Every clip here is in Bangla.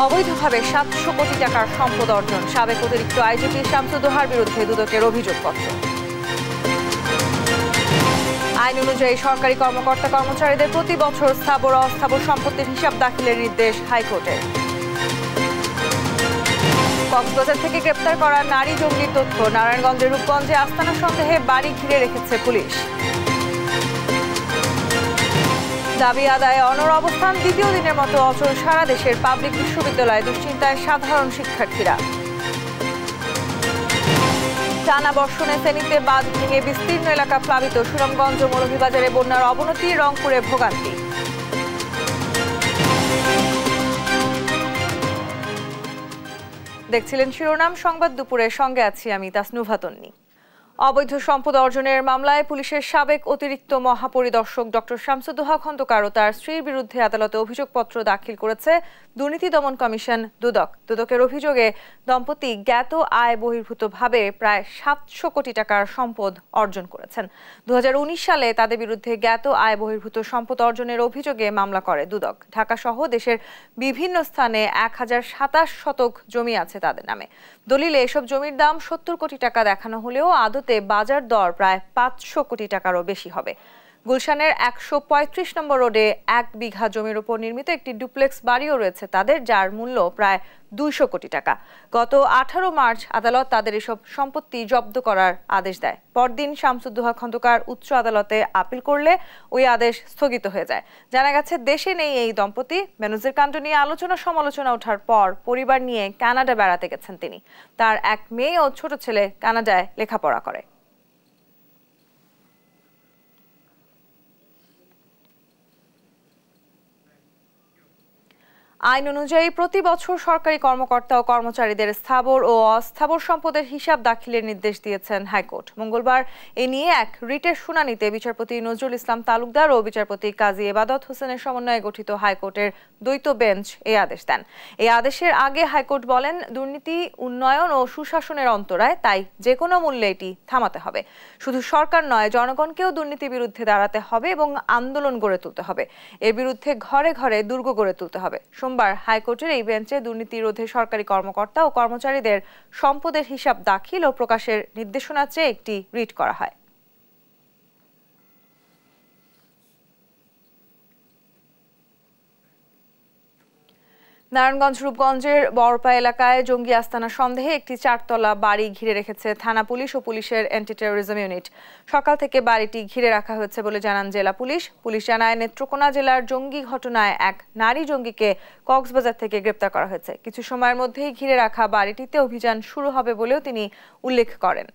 অবৈধভাবে 700 কোটি টাকার সম্পদ অর্জন, সাবেক অতিরিক্ত আইজিপি শামসুদ্দোহার বিরুদ্ধে দুদকের অভিযোগপত্র। আইন অনুযায়ী সরকারি কর্মকর্তা কর্মচারীদের প্রতি বছর স্থাবর অস্থাবর সম্পত্তির হিসাব দাখিলের নির্দেশ হাইকোর্টের। কক্সবাজার থেকে গ্রেপ্তার করা নারী জঙ্গির তথ্য, নারায়ণগঞ্জের রূপগঞ্জে আস্তানা সন্দেহে বাড়ি ঘিরে রেখেছে পুলিশ। দাবি আদায়ে অনড় অবস্থান, দ্বিতীয় দিনের মতো অচল সারা দেশের পাবলিক বিশ্ববিদ্যালয়ে, দুশ্চিন্তায় সাধারণ শিক্ষার্থীরা। টানা বর্ষণে ফেনীতে বাঁধ ভেঙে বিস্তীর্ণ এলাকা প্লাবিত, সুনামগঞ্জ ও মৌলভীবাজারে বন্যার অবনতি, রংপুরে ভোগান্তি। দেখছিলেন শিরোনাম সংবাদ দুপুরের, সঙ্গে আছি আমি তাসনুভা তন্নি। অবৈধ সম্পদ অর্জনের মামলায় পুলিশের সাবেক অতিরিক্ত মহাপরিদর্শক ডক্টর শামসুদ্দোহা খন্দকার ও তার স্ত্রীর বিরুদ্ধে আদালতে অভিযোগপত্র দাখিল করেছে দুর্নীতি দমন কমিশন দুদক। দুদকের অভিযোগে দম্পতি জ্ঞাত আয় বহির্ভূতভাবে প্রায় 700 কোটি টাকার সম্পদ অর্জন করেছেন। 2019 সালে তাদের বিরুদ্ধে জ্ঞাত আয় বহির্ভূত সম্পদ অর্জনের অভিযোগে মামলা করে দুদক। ঢাকা সহ দেশের বিভিন্ন স্থানে 1027 শতক জমি আছে তাদের নামে। দলিলে এসব জমির দাম 70 কোটি টাকা দেখানো হলেও আদতে বাজার দর প্রায় 500 কোটি টাকারও বেশি হবে। গুলশানের 135 নম্বর রোডে 1 বিঘা জমির উপর নির্মিত একটি ডুপ্লেক্স বাড়িও রয়েছে তাদের, যার মূল্য প্রায় 200 কোটি টাকা। গত 18 মার্চ আদালত তাদের এসব সম্পত্তি জব্দ করার আদেশ দেয়। পরদিন শামসুদ্দোহা খন্দকার উচ্চ আদালতে আপিল করলে ওই আদেশ স্থগিত হয়ে যায়। জানা গেছে দেশে নেই এই দম্পতি। বেনজির কাণ্ড নিয়ে আলোচনা সমালোচনা ওঠার পর পরিবার নিয়ে কানাডা বেড়াতে গেছেন তিনি। তার এক মেয়ে ও ছোট ছেলে কানাডায় লেখাপড়া করে। আইন অনুযায়ী প্রতি বছর সরকারি কর্মকর্তা ও কর্মচারীদের স্থাবর ও অস্থাবর সম্পদের হিসাব দাখিলের নির্দেশ দিয়েছেন হাইকোর্ট। মঙ্গলবার এ নিয়ে এক রিটের শুনানিতে বিচারপতি নজরুল ইসলাম তালুকদার ও বিচারপতি কাজী এবাদত হোসেনের সমন্বয়ে গঠিত হাইকোর্টের দ্বৈত বেঞ্চ এই আদেশ দেন। এই আদেশের আগে হাইকোর্ট বলেন, দুর্নীতি উন্নয়ন ও সুশাসনের অন্তরায়, তাই যে কোনো মূল্যে এটি থামাতে হবে। শুধু সরকার নয়, জনগণকেও দুর্নীতির বিরুদ্ধে দাঁড়াতে হবে এবং আন্দোলন গড়ে তুলতে হবে। এর বিরুদ্ধে ঘরে ঘরে দুর্গ গড়ে তুলতে হবে। সোমবার হাইকোর্টের এই বেঞ্চে দুর্নীতি রোধে সরকারি কর্মকর্তা ও কর্মচারীদের সম্পদের হিসাব দাখিল ও প্রকাশের নির্দেশনা চেয়ে একটি রিট করা হয়। নারায়ণগঞ্জ রূপগঞ্জের বড়পা এলাকায় জঙ্গি আস্তানা সন্দেহে একটি 4তলা বাড়ি ঘিরে রেখেছে থানা পুলিশ ও পুলিশের অ্যান্টি টেরোরিজম ইউনিট। সকাল থেকে বাড়িটি ঘিরে রাখা হয়েছে বলে জানান জেলা পুলিশ। পুলিশ জানায়, নেত্রকোনা জেলার জঙ্গি ঘটনায় এক নারী জঙ্গিকে কক্সবাজার থেকে গ্রেপ্তার করা হয়েছে। কিছু সময়ের মধ্যেই ঘিরে রাখা বাড়িটিতে অভিযান শুরু হবে বলেও তিনি উল্লেখ করেন।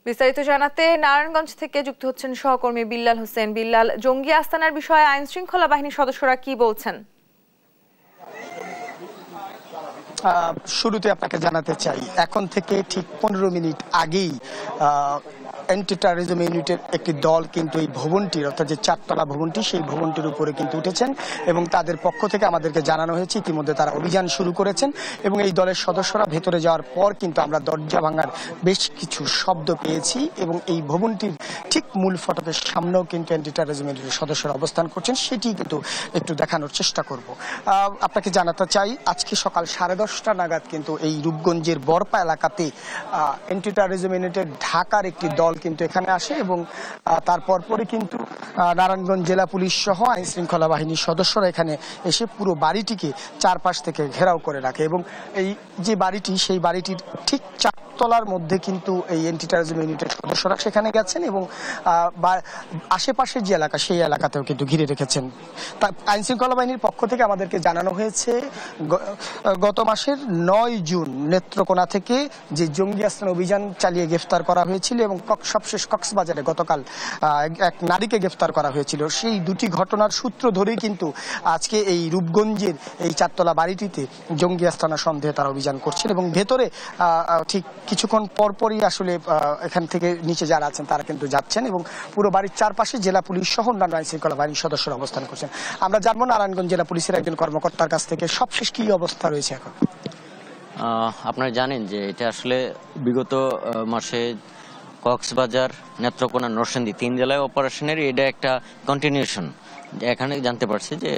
বিস্তারিত জানাতে নারায়ণগঞ্জ থেকে যুক্ত হচ্ছেন সহকর্মী বিল্লাল হোসেন। বিল্লাল, জঙ্গি আস্তানার বিষয়ে আইন শৃঙ্খলা বাহিনীর সদস্যরা কি বলছেন? শুরুতে আপনাকে জানাতে চাই, এখন থেকে ঠিক 15 মিনিট আগেই অ্যান্টি টেরোরিজম ইউনিটের একটি দল কিন্তু এই ভবনটির, অর্থাৎ যে 4তলা ভবনটি, সেই ভবনটির উপরে কিন্তু উঠেছেন এবং তাদের পক্ষ থেকে আমাদেরকে জানানো হয়েছে ইতিমধ্যে তারা অভিযান শুরু করেছেন। এবং এই দলের সদস্যরা ভেতরে যাওয়ার পর কিন্তু আমরা দরজা ভাঙার বেশ কিছু শব্দ পেয়েছি এবং এই ভবনটির ঠিক মূল ফটকের সামনেও কিন্তু অ্যান্টি টেরোরিজম ইউনিটের সদস্যরা অবস্থান করছেন, সেটি কিন্তু একটু দেখানোর চেষ্টা করব। আপনাকে জানাতে চাই, আজকে সকাল 10:30 নাগাদ কিন্তু এই রূপগঞ্জের বড়পা এলাকাতে অ্যান্টি টেরোরিজম ইউনিটের ঢাকার একটি দল কিন্তু এখানে আসে এবং তারপর পরে কিন্তু নারায়ণগঞ্জ জেলা পুলিশ সহ আইন শৃঙ্খলা বাহিনীর সদস্যরা এখানে এসে পুরো বাড়িটিকে চারপাশ থেকে ঘেরাও করে রাখে। এবং এই যে বাড়িটি, সেই বাড়িটির ঠিক 4তলার মধ্যে কিন্তু এই অ্যান্টি টেরোরিজম ইউনিটের সদস্যরা সেখানে গেছেন এবং আশেপাশের যে এলাকা, সেই এলাকাতেও কিন্তু ঘিরে রেখেছেন। তা আইন শৃঙ্খলা বাহিনীর পক্ষ থেকে আমাদেরকে জানানো হয়েছে, গত মাসের 9 জুন নেত্রকোনা থেকে যে জঙ্গি আস্তানা অভিযান চালিয়ে গ্রেফতার করা হয়েছিল এবং সবশেষ কক্সবাজারে গতকাল এক নারীকে গ্রেফতার করা হয়েছিল, সেই দুটি ঘটনার সূত্র ধরেই কিন্তু আজকে এই রূপগঞ্জের এই 4তলা বাড়িটিতে জঙ্গি আস্তানা সন্দেহে তারা অভিযান করছেন এবং ভেতরে ঠিক কিছুক্ষণ পরপরই আসলে এখান থেকে নিচে যারা আছেন তারা কিন্তু যাচ্ছেন এবং পুরো বাড়ির চারপাশে জেলা পুলিশ সহ অন্যান্য আইন শৃঙ্খলা বাহিনীর সদস্যরা অবস্থান করছেন। আমরা জানবো নারায়ণগঞ্জ জেলা পুলিশের একজন কর্মকর্তার কাছ থেকে সবশেষ কি অবস্থা রয়েছে এখন। আপনারা জানেন যে এটা আসলে বিগত মাসে কক্সবাজার, নেত্রকোনা, নরসিংদী 3 জেলায় অপারেশনের এটা একটা কন্টিনিউশন। এখানে জানতে পারছি যে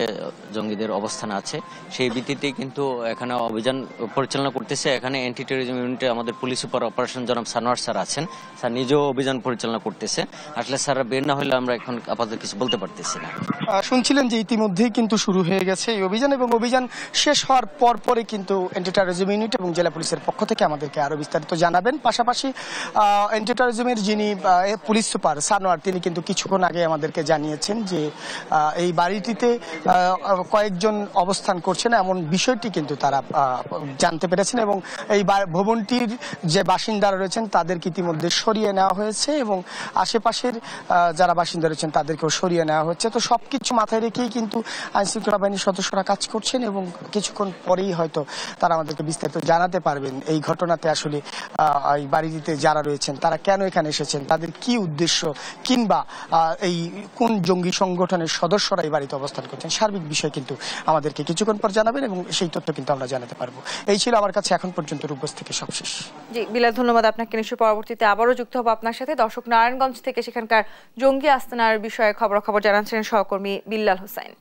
জঙ্গিদের অবস্থান আছে, সেই ভিত্তিতেই কিন্তু এখানে অভিযান পরিচালনা করতেছে। এখানে অ্যান্টি টেরোরিজম ইউনিটে আমাদের পুলিশ সুপার অপারেশন জনাব সানোয়ার স্যার আছেন, স্যার নিজেও অভিযান পরিচালনা করতেছে। আসলে স্যার বের না হলে আমরা এখন আপাতত কিছু বলতে পারতেছি না। শুনছিলেন যে ইতিমধ্যেই কিন্তু শুরু হয়ে গেছে এই অভিযান, এবং অভিযান শেষ হওয়ার পরে কিন্তু অ্যান্টি টেরোরিজম ইউনিট এবং জেলা পুলিশের পক্ষ থেকে আমাদেরকে আরো বিস্তারিত জানাবেন। পাশাপাশি অ্যান্টি টেরোরিজমের যিনি পুলিশ সুপার সানোয়ার, তিনি কিন্তু কিছুক্ষণ আগে আমাদেরকে জানিয়েছেন যে এই বাড়িটিতে কয়েকজন অবস্থান করছেন এমন বিষয়টি কিন্তু তারা জানতে পেরেছেন, এবং এই ভবনটির যে বাসিন্দারা রয়েছেন তাদেরকে ইতিমধ্যে সরিয়ে নেওয়া হয়েছে, এবং আশেপাশের যারা বাসিন্দা রয়েছেন তাদেরকেও সরিয়ে নেওয়া হচ্ছে। তো সবকিছু মাথায় রেখেই কিন্তু আইনশৃঙ্খলা বাহিনীর সদস্যরা কাজ করছেন, এবং কিছুক্ষণ পরেই হয়তো তারা আমাদেরকে বিস্তারিত জানাতে পারবেন এই ঘটনাতে আসলে এই বাড়িতে যারা রয়েছেন তারা কেন এখানে এসেছেন, তাদের কি উদ্দেশ্য, কিংবা এই কোন জঙ্গি সংগঠনের সদস্যরা এই বাড়িতে অবস্থান করছেন। সার্বিক বিষয় কিন্তু আমাদেরকে কিছুক্ষণ পর জানাবেন, এবং সেই তথ্য কিন্তু আমরা জানাতে পারবো। এই ছিল আমার কাছে এখন পর্যন্ত রূপগঞ্জ থেকে সবশেষ। জি বিলাল, ধন্যবাদ আপনাকে। নিশ্চয়ই পরবর্তীতে আবারও যুক্ত হবো আপনার সাথে। দর্শক, নারায়ণগঞ্জ থেকে সেখানকার জঙ্গি আস্তানার বিষয়ে খবর জানাচ্ছেন সহকর্মী বিল্লাল হোসাইন।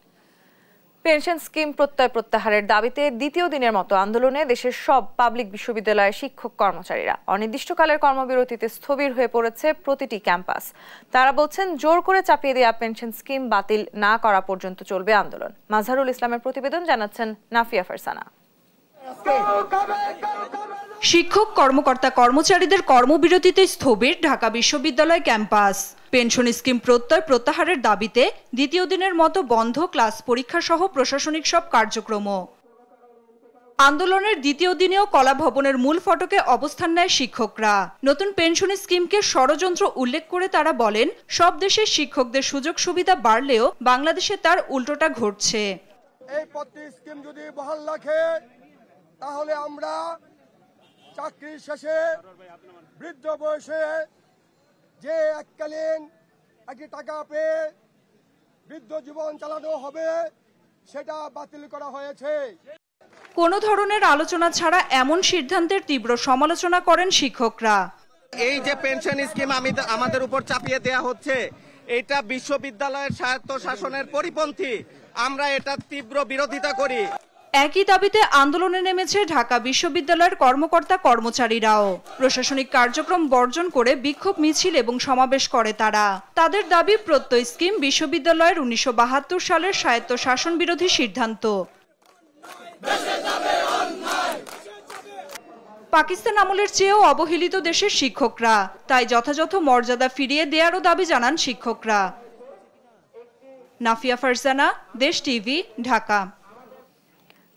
পেনশন স্কিম প্রত্যাহারের দাবিতে দ্বিতীয় দিনের মতো আন্দোলনে দেশের সব পাবলিক বিশ্ববিদ্যালয়ের শিক্ষক কর্মচারীরা অনির্দিষ্টকালের কর্মবিরতিতে স্থবির হয়ে পড়েছে প্রতিটি ক্যাম্পাস। তারা বলছেন, জোর করে চাপিয়ে দেওয়া পেনশন স্কিম বাতিল না করা পর্যন্ত চলবে আন্দোলন। মাজহারুল ইসলামের প্রতিবেদন, জানাচ্ছেন নাফিয়া ফারসানা। শিক্ষক কর্মকর্তা কর্মচারীদের কর্মবিরতিতে স্থবির ঢাকা বিশ্ববিদ্যালয় ক্যাম্পাস। পেনশন স্কিম প্রত্যাহারের দাবিতে দ্বিতীয় দিনের মতো বন্ধ ক্লাস, পরীক্ষা সহ প্রশাসনিক সব কার্যক্রম। আন্দোলনের দ্বিতীয় দিনেও কলা ভবনের মূল ফটকে অবস্থান নেয় শিক্ষকরা। নতুন পেনশন স্কিমকে ষড়যন্ত্র উল্লেখ করে তারা বলেন, সব দেশের শিক্ষকদের সুযোগ সুবিধা বাড়লেও বাংলাদেশে তার উল্টোটা ঘটছে। এই প্রতি স্কিম যদি বহাল রাখে তাহলে আমরা চাকরি শেষে বৃদ্ধ বয়সে যে এককালীন একটি টাকা পেয়ে বৃদ্ধ জীবন চালানো হবে সেটা বাতিল করা হয়েছে। কোনো ধরনের আলোচনা ছাড়া এমন সিদ্ধান্তের তীব্র সমালোচনা করেন শিক্ষকরা। এই যে পেনশন স্কিম আমাদের উপর চাপিয়ে দেয়া হচ্ছে, এটা বিশ্ববিদ্যালয়ের স্বায়ত্ত শাসনের পরিপন্থী। আমরা এটা তীব্র বিরোধিতা করি। একই দাবিতে আন্দোলনে নেমেছে ঢাকা বিশ্ববিদ্যালয়ের কর্মকর্তা কর্মচারীরাও। প্রশাসনিক কার্যক্রম বর্জন করে বিক্ষোভ মিছিল এবং সমাবেশ করে তারা। তাদের দাবি, প্রত্যয় স্কিম বিশ্ববিদ্যালয়ের 1972 সালের স্বায়ত্ত শাসন বিরোধী সিদ্ধান্ত। পাকিস্তান আমলের চেয়েও অবহেলিত দেশের শিক্ষকরা, তাই যথাযথ মর্যাদা ফিরিয়ে দেওয়ারও দাবি জানান শিক্ষকরা। নাফিয়া ফারজানা, দেশ টিভি, ঢাকা।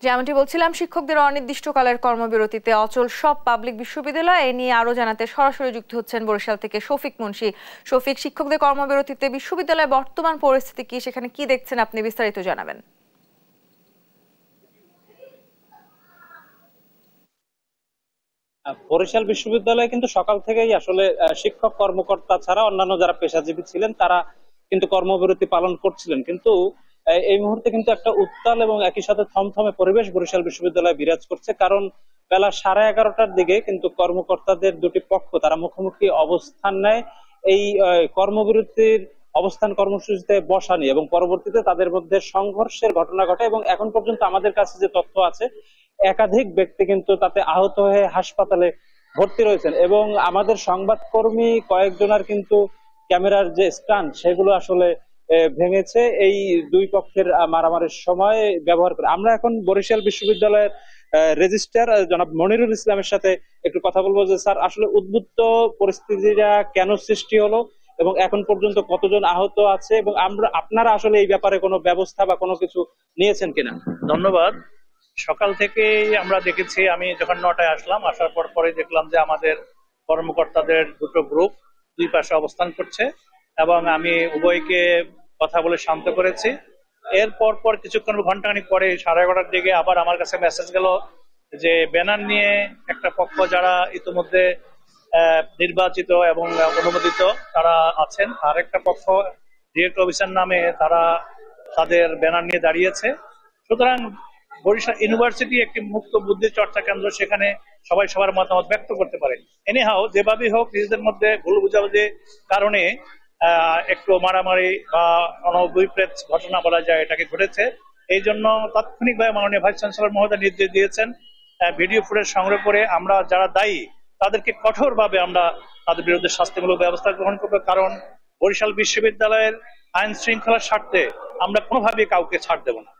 যেমনটি বলছিলাম, শিক্ষকদের অনির্দিষ্টকালের কর্মবিরতিতে অচল সব পাবলিক বিশ্ববিদ্যালয়। এ নিয়ে আরো জানাতে সরাসরি যুক্ত হচ্ছেন বরিশাল থেকে শফিক মুন্সি। শফিক, শিক্ষকদের কর্মবিরতিতে বিশ্ববিদ্যালয়ের বর্তমান পরিস্থিতি কি, সেখানে কি দেখছেন আপনি, বিস্তারিত জানাবেন। বরিশাল বিশ্ববিদ্যালয়ে কিন্তু সকাল থেকেই আসলে শিক্ষক কর্মকর্তা ছাড়া অন্যান্য যারা পেশাজীবী ছিলেন তারা কিন্তু কর্মবিরতি পালন করছিলেন। কিন্তু এই মুহূর্তে কিন্তু একটা উত্তাল এবং একই সাথে থমথমে পরিবেশ বরিশাল বিশ্ববিদ্যালয়ে বিরাজ করছে। কারণ বেলা 11:30টার দিকে কিন্তু কর্মকর্তাদের দুটি পক্ষ তারা মুখোমুখি অবস্থান নেয় এই কর্মবিরতির অবস্থান কর্মসূচিতে বসা নিয়ে, এবং পরবর্তীতে তাদের মধ্যে সংঘর্ষের ঘটনা ঘটে। এবং এখন পর্যন্ত আমাদের কাছে যে তথ্য আছে, একাধিক ব্যক্তি কিন্তু তাতে আহত হয়ে হাসপাতালে ভর্তি রয়েছেন, এবং আমাদের সংবাদকর্মী কয়েকজনের কিন্তু ক্যামেরার যে স্ট্যান্ড সেগুলো আসলে ভেঙেছে এই দুই পক্ষের মারামারির সময় ব্যবহার করে। আমরা এখন বরিশাল বিশ্ববিদ্যালয়ের রেজিস্ট্রার জনাব মনিরুল ইসলামের সাথে একটু কথা বলবো যে স্যার, আসলে উদ্বুদ্ধ পরিস্থিতিটা কেন সৃষ্টি হলো এবং এখন পর্যন্ত কতজন আহত আছে, এবং আপনারা আসলে এই ব্যাপারে কোনো ব্যবস্থা বা কোনো কিছু নিয়েছেন কিনা? ধন্যবাদ। সকাল থেকেই আমরা দেখেছি, আমি যখন 9টায় আসলাম, আসার পরে দেখলাম যে আমাদের কর্মকর্তাদের দুটো গ্রুপ দুই পাশে অবস্থান করছে, এবং আমি উভয়কে কথা বলে শান্ত করেছি। এর পর কিছুক্ষণ ঘন্টাখানিক পরে 11:30টার দিকে আবার আমার কাছে মেসেজ গেল যে ব্যানার নিয়ে একটা পক্ষ যারা ইতিমধ্যে নির্বাচিত এবং অনুমোদিত তারা আছেন, আর একটা পক্ষ ডিরেক্ট অফিসার নামে তারা তাদের ব্যানার নিয়ে দাঁড়িয়েছে। সুতরাং বরিশাল ইউনিভার্সিটি একটি মুক্ত বুদ্ধি চর্চা কেন্দ্র, সেখানে সবাই সবার মতামত ব্যক্ত করতে পারে। এনিহাও যেভাবেই হোক নিজেদের মধ্যে ভুল বুঝাবুঝির কারণে একটু মারামারি বা অনভিপ্রেত ঘটনা বলা যায় এটাকে ঘটেছে। এই জন্য তাৎক্ষণিকভাবে মাননীয় ভাইস চ্যান্সেলর মহোদয় নির্দেশ দিয়েছেন ভিডিও ফুটেজ সংগ্রহ করে আমরা যারা দায়ী তাদেরকে কঠোরভাবে আমরা তাদের বিরুদ্ধে শাস্তিমূলক ব্যবস্থা গ্রহণ করবো। কারণ বরিশাল বিশ্ববিদ্যালয়ের আইন শৃঙ্খলার স্বার্থে আমরা কোনোভাবেই কাউকে ছাড় দেব না।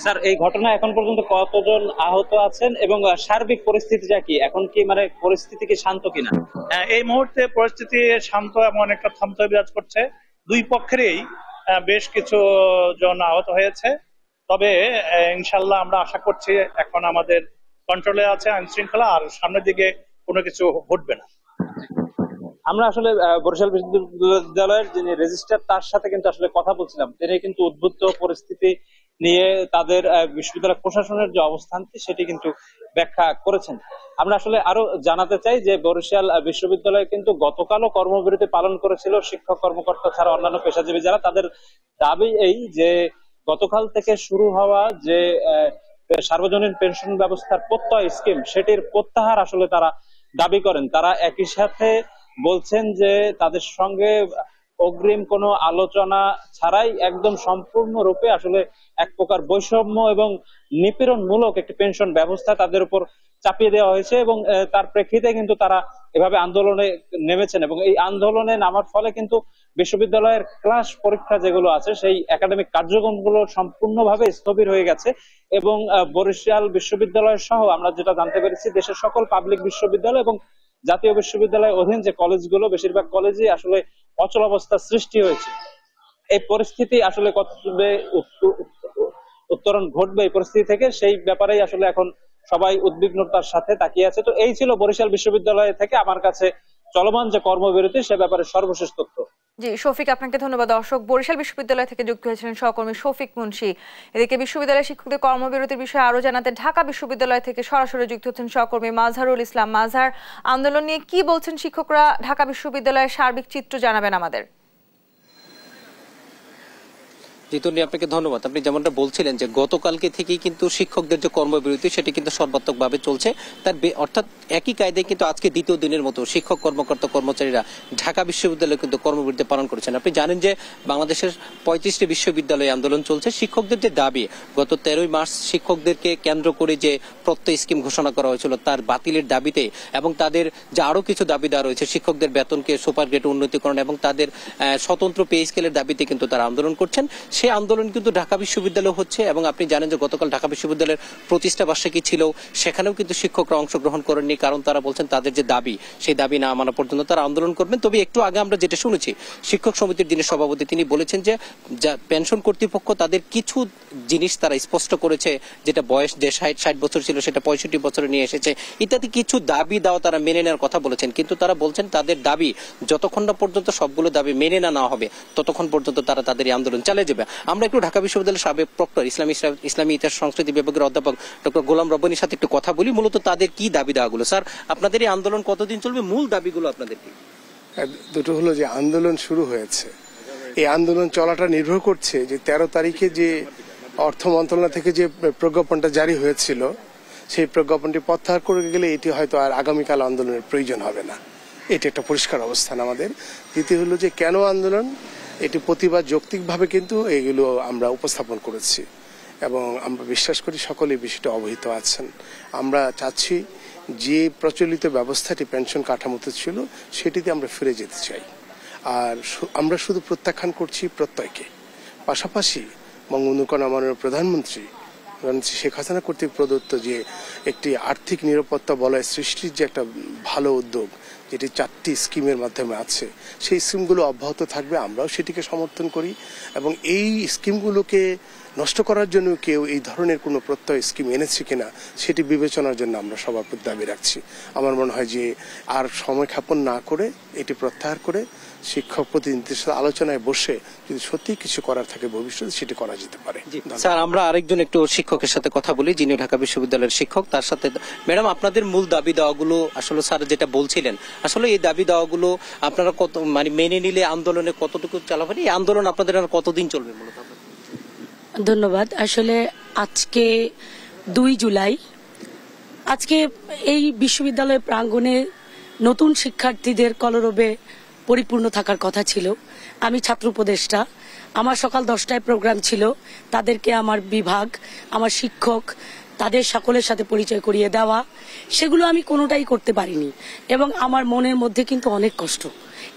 স্যার, এই ঘটনা এখন পর্যন্ত কতজন আহত আছেন এবং সার্বিক পরিস্থিতিটা কি? এখন কি পরিস্থিতি কি শান্ত কিনা? এই মুহূর্তে পরিস্থিতি শান্ত এবং অনেকটা থমথমে বিরাজ করছে। দুই পক্ষেরই বেশ কিছু জন আহত হয়েছে, তবে ইনশাল্লাহ আমরা আশা করছি এখন আমাদের কন্ট্রোলে আছে আইন শৃঙ্খলা, আর সামনের দিকে কোনো কিছু ঘটবে না। আমরা আসলে বরিশাল বিশ্ববিদ্যালয়ের যিনি রেজিস্ট্রার তার সাথে কিন্তু আসলে কথা বলছিলাম। তিনি কিন্তু উদ্বুদ্ধ পরিস্থিতি নিয়ে তাদের বিশ্ববিদ্যালয় প্রশাসনের যে অবস্থান সেটি কিন্তু ব্যাখ্যা করেছেন। আমরা আসলে আরো জানাতে চাই যে বরিশাল বিশ্ববিদ্যালয় কিন্তু গতকালও কর্মবিরতি পালন করেছিল শিক্ষক কর্মকর্তা ছাড়া অন্যান্য পেশাজীবী যারা। তাদের দাবি এই যে গতকাল থেকে শুরু হওয়া যে সার্বজনীন পেনশন ব্যবস্থার প্রত্যয় স্কিম সেটির প্রত্যাহার আসলে তারা দাবি করেন। তারা একই সাথে বলছেন যে তাদের সঙ্গে অগ্রিম কোনো আলোচনা ছাড়াই একদম সম্পূর্ণরূপে আসলে এক প্রকার বৈষম্য এবং নিপীড়নমূলক একটি পেনশন ব্যবস্থা তাদের উপর চাপিয়ে দেওয়া হয়েছে এবং তার প্রেক্ষিতে কিন্তু তারা এভাবে আন্দোলনে নেমেছেন। এবং এই আন্দোলনে নামার ফলে কিন্তু বিশ্ববিদ্যালয়ের ক্লাস পরীক্ষা যেগুলো আছে সেই একাডেমিক কার্যক্রমগুলো সম্পূর্ণভাবে স্থবির হয়ে গেছে। এবং বরিশাল বিশ্ববিদ্যালয় সহ আমরা যেটা জানতে পেরেছি দেশের সকল পাবলিক বিশ্ববিদ্যালয় এবং জাতীয় বিশ্ববিদ্যালয়ের অধীন যে কলেজগুলো বেশিরভাগ কলেজে আসলে অচল অবস্থা সৃষ্টি হয়েছে। এই পরিস্থিতি আসলে কতভাবে উত্তরণ ঘটবে এই পরিস্থিতি থেকে সেই ব্যাপারেই আসলে এখন সবাই উদ্বিগ্নতার সাথে তাকিয়ে আছে। তো এই ছিল বরিশাল বিশ্ববিদ্যালয় থেকে আমার কাছে চলমান যে কর্মবিরতি সে ব্যাপারে সর্বশেষ তথ্য। জি শফিক, আপনাকে ধন্যবাদ। দর্শক, বরিশাল বিশ্ববিদ্যালয় থেকে যুক্ত হয়েছিলেন সহকর্মী শফিক মুন্সি। এদিকে বিশ্ববিদ্যালয়ের শিক্ষকদের কর্মবিরতির বিষয়ে আরো জানাতে ঢাকা বিশ্ববিদ্যালয় থেকে সরাসরি যুক্ত হচ্ছেন সহকর্মী মাজহারুল ইসলাম। মাজহার, আন্দোলন নিয়ে কি বলছেন শিক্ষকরা? ঢাকা বিশ্ববিদ্যালয়ের সার্বিক চিত্র জানাবেন আমাদের। জিতুনি, আপনাকে ধন্যবাদ। আপনি যেমনটা বলছিলেন যে গতকালকে থেকেই কিন্তু শিক্ষকদের যে কর্মবিরতি সেটি কিন্তু সর্বাত্মকভাবে চলছে। তার অর্থাৎ একই কায়দায় কিন্তু আজকে দ্বিতীয় দিনের মতো শিক্ষক কর্মকর্তা কর্মচারীরা ঢাকা বিশ্ববিদ্যালয়ে কিন্তু কর্মবিরতি পালন করেছেন। আপনি জানেন যে বাংলাদেশের 35টি বিশ্ববিদ্যালয়ে আন্দোলন চলছে। শিক্ষকদের যে দাবি গত 13 মার্চ শিক্ষকদেরকে কেন্দ্র করে যে প্রত্যয় স্কিম ঘোষণা করা হয়েছিল তার বাতিলের দাবিতে এবং তাদের যে আরো কিছু দাবি দেওয়া রয়েছে শিক্ষকদের বেতনকে সুপার গ্রেড উন্নতিকরণ এবং তাদের স্বতন্ত্র পে স্কেলের দাবিতে কিন্তু তারা আন্দোলন করছেন। সেই আন্দোলন কিন্তু ঢাকা বিশ্ববিদ্যালয় হচ্ছে এবং আপনি জানেন যে গতকাল ঢাকা বিশ্ববিদ্যালয়ের প্রতিষ্ঠা বার্ষিকী ছিল, সেখানেও কিন্তু শিক্ষকরা অংশগ্রহণ করেননি, কারণ তারা বলছেন তাদের যে দাবি সেই দাবি না মানা পর্যন্ত তারা আন্দোলন করবেন। তবে একটু আগে আমরা যেটা শুনেছি শিক্ষক সমিতির যিনি সভাপতি তিনি বলেছেন যে পেনশন কর্তৃপক্ষ তাদের কিছু জিনিস তারা স্পষ্ট করেছে, যেটা বয়স যে 60 বছর ছিল সেটা 65 বছরে নিয়ে এসেছে ইত্যাদি কিছু দাবি দাও তারা মেনে নেওয়ার কথা বলেছেন। কিন্তু তারা বলছেন তাদের দাবি যতক্ষণ না পর্যন্ত সবগুলো দাবি মেনে না হবে ততক্ষণ পর্যন্ত তারা তাদের এই আন্দোলন চালিয়ে যাবে। আমরা একটু ঢাকা বিশ্ববিদ্যালয়ের সাবেক প্রক্টর ইসলামী ইতিহাস সংস্কৃতি বিভাগের অধ্যাপক ডক্টর গোলাম রব্বানীর সাথে একটু কথা বলি মূলত তাদের কি দাবি দাওয়াগুলো। স্যার, আপনাদের এই আন্দোলন কতদিন চলবে? মূল দাবিগুলো আপনাদের কি? দুটো হলো যে আন্দোলন শুরু হয়েছে, এই আন্দোলন চলাটা নির্ভর করছে যে 13 তারিখে যে অর্থ মন্ত্রণালয় থেকে যে প্রজ্ঞাপনটা জারি হয়েছিল সেই প্রজ্ঞাপনটি প্রত্যাহার করে গেলে এটি হয়তো আর আগামীকাল আন্দোলনের প্রয়োজন হবে না। এটি একটা পরিষ্কার অবস্থান আমাদের। দ্বিতীয় হলো যে কেন আন্দোলন, এটি প্রতিবাদ যৌক্তিকভাবে কিন্তু এগুলো আমরা উপস্থাপন করেছি এবং আমরা বিশ্বাস করি সকলে বিষয়টা অবহিত আছেন। আমরা চাচ্ছি যে প্রচলিত ব্যবস্থাটি পেনশন কাঠামোতে ছিল সেটিতে আমরা ফিরে যেতে চাই। আর আমরা শুধু প্রত্যাখ্যান করছি প্রত্যয়কে, পাশাপাশি বঙ্গবন্ধু কন্যা মাননীয় প্রধানমন্ত্রী শেখ হাসিনা কর্তৃক প্রদত্ত যে একটি আর্থিক নিরাপত্তা বলয় সৃষ্টির যে একটা ভালো উদ্যোগ যেটি 4টি স্কিমের মাধ্যমে আছে সেই স্কিমগুলো অব্যাহত থাকবে, আমরাও সেটিকে সমর্থন করি এবং এই স্কিমগুলোকে নষ্ট করার জন্য কেউ এই ধরনের কোনো প্রত্যয় স্কিম এনেছে কিনা সেটি বিবেচনার জন্য আমরা সবার প্রতি দাবি রাখছি। আমার মনে হয় যে আর সময় ক্ষেপণ না করে এটি প্রত্যাহার করে শিক্ষক প্রতিনিধিদের সাথে আলোচনায় বসে যদি সত্যি কিছু করার থাকে ভবিষ্যতে সেটি করা যেতে পারে। স্যার, আমরা আরেকজন একটু শিক্ষকের সাথে কথা বলি যিনি ঢাকা বিশ্ববিদ্যালয়ের শিক্ষক, তার সাথে ম্যাডাম আপনাদের মূল দাবি দেওয়াগুলো আসলে স্যার যেটা বলছিলেন আসলে এই দাবি দেওয়াগুলো আপনারা কত মেনে নিলে আন্দোলনে কতটুকু চালাবেন? এই আন্দোলন আপনাদের আর কতদিন চলবে মূলত? ধন্যবাদ। আসলে আজকে 2 জুলাই। আজকে এই বিশ্ববিদ্যালয় প্রাঙ্গণে নতুন শিক্ষার্থীদের কলরবে পরিপূর্ণ থাকার কথা ছিল। আমি ছাত্র উপদেষ্টা, আমার সকাল 10টায় প্রোগ্রাম ছিল। তাদেরকে আমার বিভাগ, আমার শিক্ষক, তাদের সকলের সাথে পরিচয় করিয়ে দেওয়া, সেগুলো আমি কোনোটাই করতে পারিনি এবং আমার মনের মধ্যে কিন্তু অনেক কষ্ট।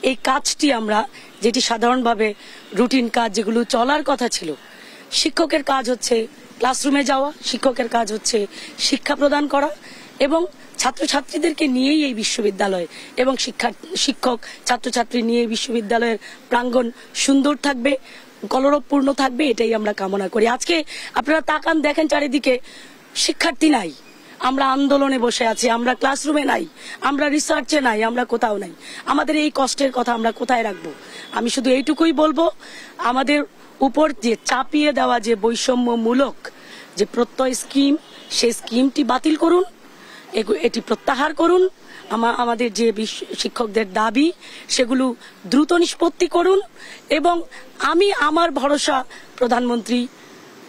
এই কাজটি আমরা, যেটি সাধারণভাবে রুটিন কাজ যেগুলো চলার কথা ছিল, শিক্ষকের কাজ হচ্ছে ক্লাসরুমে যাওয়া, শিক্ষকের কাজ হচ্ছে শিক্ষা প্রদান করা এবং ছাত্রছাত্রীদেরকে নিয়েই এই বিশ্ববিদ্যালয় এবং শিক্ষক ছাত্রছাত্রী নিয়ে বিশ্ববিদ্যালয়ের প্রাঙ্গণ সুন্দর থাকবে, কলরবপূর্ণ থাকবে, এটাই আমরা কামনা করি। আজকে আপনারা তাকান, দেখেন চারিদিকে শিক্ষার্থী নাই, আমরা আন্দোলনে বসে আছি, আমরা ক্লাসরুমে নাই, আমরা রিসার্চে নাই, আমরা কোথাও নাই। আমাদের এই কষ্টের কথা আমরা কোথায় রাখবো? আমি শুধু এইটুকুই বলবো, আমাদের উপর যে চাপিয়ে দেওয়া যে বৈষম্যমূলক যে প্রত্যয় স্কিম, সেই স্কিমটি বাতিল করুন, এটি প্রত্যাহার করুন। আমাদের যে শিক্ষকদের দাবি সেগুলো দ্রুত নিষ্পত্তি করুন এবং আমি আমার ভরসা প্রধানমন্ত্রী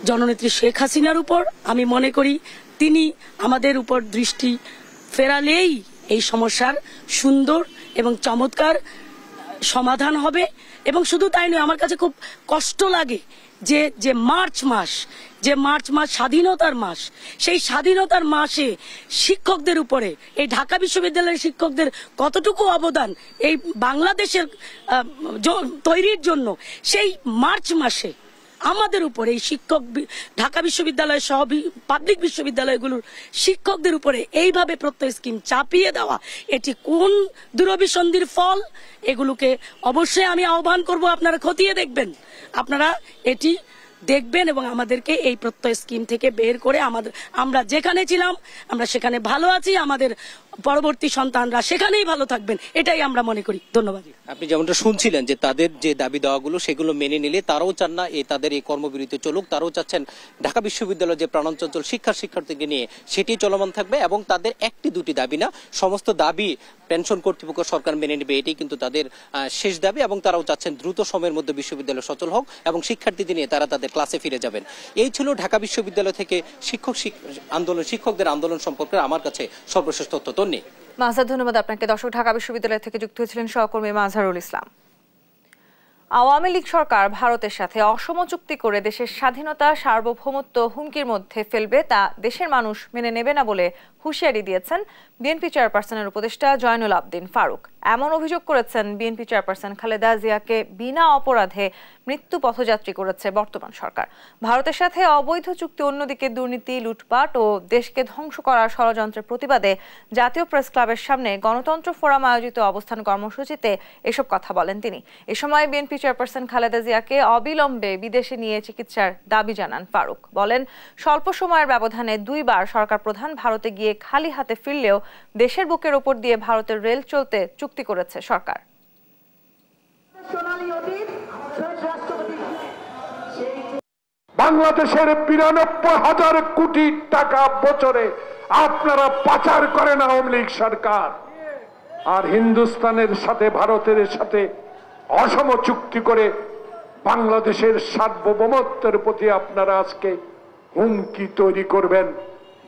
জননেত্রী শেখ হাসিনার উপর। আমি মনে করি তিনি আমাদের উপর দৃষ্টি ফেরালেই এই সমস্যার সুন্দর এবং চমৎকার সমাধান হবে। এবং শুধু তাই নয়, আমার কাছে খুব কষ্ট লাগে যে মার্চ মাস স্বাধীনতার মাস, সেই স্বাধীনতার মাসে শিক্ষকদের উপরে, এই ঢাকা বিশ্ববিদ্যালয়ের শিক্ষকদের কতটুকু অবদান এই বাংলাদেশের তৈরির জন্য, সেই মার্চ মাসে আমাদের উপরে এই শিক্ষক, ঢাকা বিশ্ববিদ্যালয় সহ পাবলিক বিশ্ববিদ্যালয়গুলোর শিক্ষকদের উপরে এইভাবে প্রত্যয় স্কিম চাপিয়ে দেওয়া, এটি কোন দুরভিসন্ধির ফল? এগুলোকে অবশ্যই আমি আহ্বান করব, আপনারা খতিয়ে দেখবেন, আপনারা এটি দেখবেন এবং আমাদেরকে এই প্রত্যয় স্কিম থেকে বের করে আমরা যেখানে ছিলাম আমরা সেখানে ভালো আছি, আমাদের পরবর্তী সন্তানরা সেখানেই ভালো থাকবেন, এটাই আমরা মনে করি। ধন্যবাদ। আপনি যেমনটা শুনছিলেন যে তাদের যে দাবি দেওয়াগুলো সেগুলো মেনে নিলে তারাও চান না তাদের এই কর্মবিরতি চলুক, তারাও চাচ্ছেন ঢাকা বিশ্ববিদ্যালয়ের যে প্রাণাঞ্চল শিক্ষার্থীকে নিয়ে সেটি চলমান থাকবে এবং তাদের 1-2টি দাবি না, সমস্ত দাবি পেনশন কর্তৃপক্ষ সরকার মেনে নেবে, এটাই কিন্তু তাদের শেষ দাবি এবং তারাও চাচ্ছেন দ্রুত সময়ের মধ্যে বিশ্ববিদ্যালয় সচল হোক এবং শিক্ষার্থীদের নিয়ে তারা তাদের ক্লাসে ফিরে যাবেন। এই ছিল ঢাকা বিশ্ববিদ্যালয় থেকে শিক্ষকদের আন্দোলন সম্পর্কে আমার কাছে সর্বশেষ তথ্য। তন্নি, মাঝার ধন্যবাদ আপনাকে। দর্শক, ঢাকা বিশ্ববিদ্যালয় থেকে যুক্ত হয়েছিলেন সহকর্মী মাজহারুল ইসলাম। আওয়ামী লীগ সরকার ভারতের সাথে অসম চুক্তি করে দেশের স্বাধীনতা সার্বভৌমত্ব হুমকির মধ্যে ফেলবে, তা দেশের মানুষ মেনে নেবে না বলে হুঁশিয়ারি দিয়েছেন বিএনপি চেয়ারপারসনের উপদেষ্টা জয়নুল আবদিন ফারুক। এমন অভিযোগ করেছেন বিএনপি চেয়ারপারসন খালেদা জিয়াকে বিনা অপরাধে মৃত্যু পথযাত্রী করেছে বর্তমান সরকার। ভারতের সাথে অবৈধ চুক্তি, অন্যদিকে দুর্নীতি, লুটপাট ও দেশকে ধ্বংস করার ষড়যন্ত্রের প্রতিবাদে জাতীয় প্রেস ক্লাবের সামনে গণতন্ত্র ফোরাম আয়োজিত অবস্থান কর্মসূচিতে এসব কথা বলেন তিনি। এ সময় বিএনপি চেয়ারপারসন খালেদা জিয়াকে অবিলম্বে বিদেশে নিয়ে চিকিৎসার দাবি জানান ফারুক। বলেন, স্বল্প সময়ের ব্যবধানে 2 বার সরকার প্রধান ভারতে গিয়ে খালি হাতে ফিরলেও দেশের বুকের উপর দিয়ে ভারতের রেল চলতে চুক্তি করেছে সরকার। বাংলাদেশের 92,000 কোটি টাকা বছরে আপনারা পাচার করেন আওয়ামী লীগ সরকার, আর হিন্দুস্তানের সাথে ভারতের সাথে অসম চুক্তি করে বাংলাদেশের সার্বভৌমত্বের প্রতি আপনারা আজকে হুমকি তৈরি করবেন।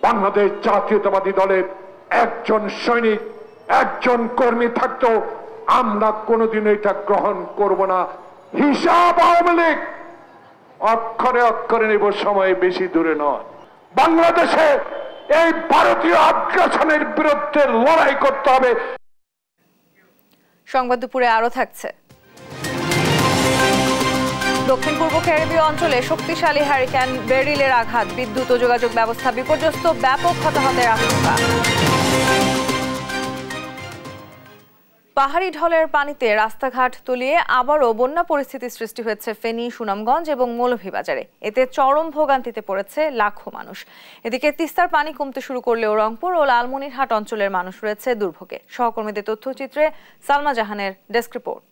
বাংলাদেশ জাতীয়তাবাদী দলের একজন সৈনিক, একজন কর্মী থাকতেও আমরা কোনোদিন এটা গ্রহণ করব না। হিসাব আওয়ামী লীগ অক্ষরে অক্ষরে নেব, সময় বেশি দূরে নয়। বাংলাদেশে এই ভারতীয় আগ্রাসনের বিরুদ্ধে লড়াই করতে হবে। সংবাদ দুপুরে আরো থাকছে। দক্ষিণ পূর্ব ক্যারিবীয় অঞ্চলে শক্তিশালী হারিকেন বেরিলের আঘাত, বিদ্যুৎ ও যোগাযোগ ব্যবস্থা বিপর্যস্ত, ব্যাপক হতাহতের আশঙ্কা। পাহাড়ি ঢলের পানিতে রাস্তাঘাট তলিয়ে আবারও বন্যা পরিস্থিতি সৃষ্টি হয়েছে ফেনী, সুনামগঞ্জ এবং মৌলভীবাজারে। এতে চরম ভোগান্তিতে পড়েছে লাখো মানুষ। এদিকে তিস্তার পানি কমতে শুরু করলেও রংপুর ও লালমনিরহাট অঞ্চলের মানুষ রয়েছে দুর্ভোগে। সহকর্মীদের তথ্যচিত্রে সালমা জাহানের ডেস্ক রিপোর্ট।